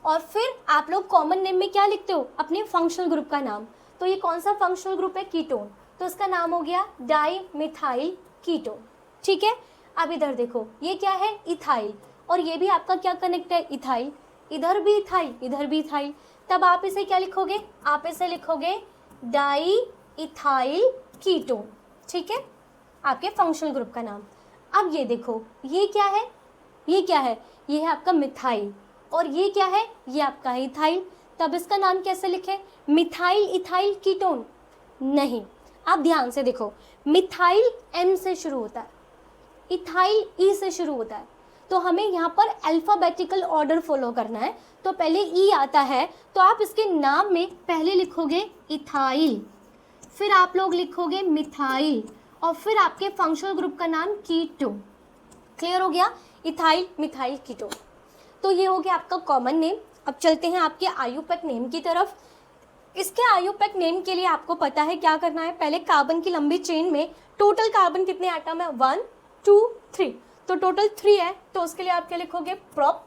और फिर आप लोग कॉमन नेम में क्या लिखते हो, अपने फंक्शनल ग्रुप का नाम। तो ये कौन सा फंक्शनल ग्रुप है, कीटोन, तो इसका नाम हो गया डाइमिथाइल कीटोन। ठीक है, अब इधर देखो ये क्या है, इथाइल, और ये भी आपका क्या कनेक्ट है, इथाइल, इधर भी इथाइल, इधर भी इथाइल। तब आप इसे क्या लिखोगे, आप इसे लिखोगे डाई इथाइल कीटोन। ठीक है, आपके फंक्शनल ग्रुप का नाम। अब ये देखो ये क्या है, ये क्या है, ये है आपका मिथाइल, और ये क्या है, ये आपका इथाइल। तब इसका नाम कैसे लिखे, मिथाइल इथाइल कीटोन नहीं। आप ध्यान से देखो, मिथाइल M से शुरू होता है, इथाइल E से शुरू होता है, तो हमें यहाँ पर अल्फाबेटिकल ऑर्डर फॉलो करना है। तो पहले E आता है, तो आप इसके नाम में पहले लिखोगे इथाइल, फिर आप लोग लिखोगे मिथाइल, और फिर आपके फंक्शनल ग्रुप का नाम कीटो। क्लियर हो गया, इथाइल मिथाइल कीटो। तो ये हो गया आपका कॉमन नेम। अब चलते हैं आपके आयुपैक नेम की तरफ। इसके आयुपैक नेम के लिए आपको पता है क्या करना है, पहले कार्बन की लंबी चेन में टोटल कार्बन कितने एटम है, 1 2 3, तो टोटल 3 है, तो उसके लिए आप क्या लिखोगे, प्रोप।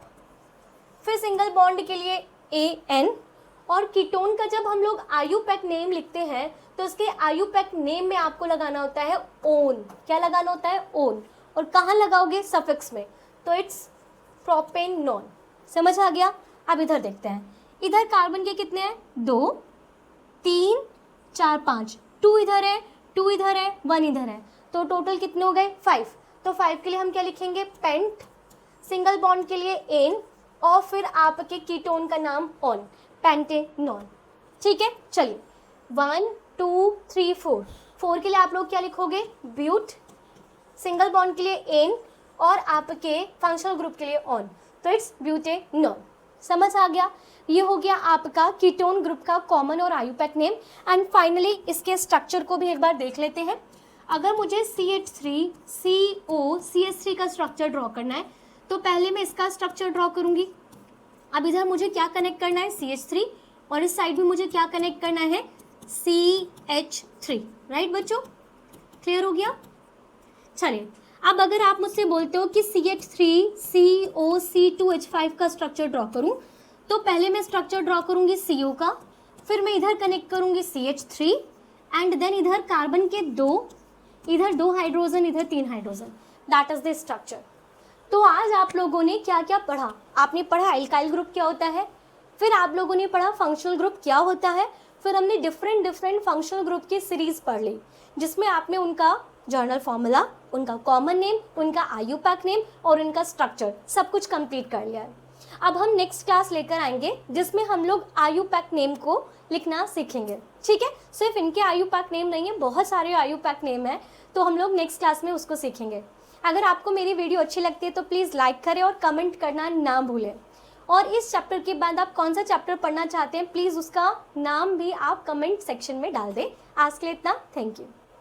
फिर सिंगल बॉन्ड के लिए AN, और कीटोन का जब हम लोग आयुपैक नेम लिखते हैं तो इसके आयुपैक नेम में आपको लगाना होता है ओन। क्या लगाना होता है, ओन, और कहाँ लगाओगे, सफिक्स में, तो इट्स प्रोपेनॉन। समझ आ गया? अब इधर देखते हैं, इधर कार्बन के कितने हैं, 2 3 4 5, 2 इधर है, 2 इधर है, 1 इधर है, तो टोटल कितने हो गए, 5। तो 5 के लिए हम क्या लिखेंगे, पेंट। सिंगल बॉन्ड के लिए एन, और फिर आपके कीटोन का नाम ऑन, पेंटेनॉन। ठीक है, चलिए 1 2 3 4, 4 के लिए आप लोग क्या लिखोगे, ब्यूट। सिंगल बॉन्ड के लिए एन, और आपके फंक्शनल ग्रुप के लिए ऑन, तो इट्स ब्यूटेनॉन। समझ आ गया? ये हो गया आपका कीटोन ग्रुप का कॉमन और आयुपैक नेम। एंड फाइनली इसके स्ट्रक्चर को भी एक बार देख लेते हैं। अगर मुझे CH3COCH3 का स्ट्रक्चर ड्रॉ करना है तो पहले मैं इसका स्ट्रक्चर ड्रॉ करूंगी। अब इधर मुझे क्या कनेक्ट करना है, CH3, और इस साइड में मुझे क्या कनेक्ट करना है, CH3। राइट बच्चों, क्लियर हो गया? चलिए, अब अगर आप मुझसे बोलते हो कि CH3COC2H5 का स्ट्रक्चर ड्रॉ करूं, तो पहले मैं स्ट्रक्चर ड्रॉ करूंगी CO का, फिर मैं इधर कनेक्ट करूंगी CH3, एंड देन इधर कार्बन के इधर 2 हाइड्रोजन, इधर 3 hydrogen, that is the structure. तो आज आप लोगों ने क्या क्या पढ़ा, आपने पढ़ा एल्काइल ग्रुप क्या होता है, फिर आप लोगों ने पढ़ा फंक्शनल ग्रुप क्या होता है, फिर हमने डिफरेंट फंक्शनल ग्रुप की सीरीज पढ़ ली, जिसमें आपने उनका जर्नल फॉर्मूला, उनका कॉमन नेम, उनका आयुपैक नेम और उनका स्ट्रक्चर सब कुछ कंप्लीट कर लिया है। अब हम नेक्स्ट क्लास लेकर आएंगे जिसमें हम लोग आयुपैक नेम को लिखना सीखेंगे। ठीक है, सिर्फ इनके आयुपैक नेम नहीं है, बहुत सारे आयुपैक नेम है, तो हम लोग नेक्स्ट क्लास में उसको सीखेंगे। अगर आपको मेरी वीडियो अच्छी लगती है तो प्लीज़ लाइक करें और कमेंट करना ना भूलें। और इस चैप्टर के बाद आप कौन सा चैप्टर पढ़ना चाहते हैं, प्लीज़ उसका नाम भी आप कमेंट सेक्शन में डाल दें। आज के लिए इतना, थैंक यू।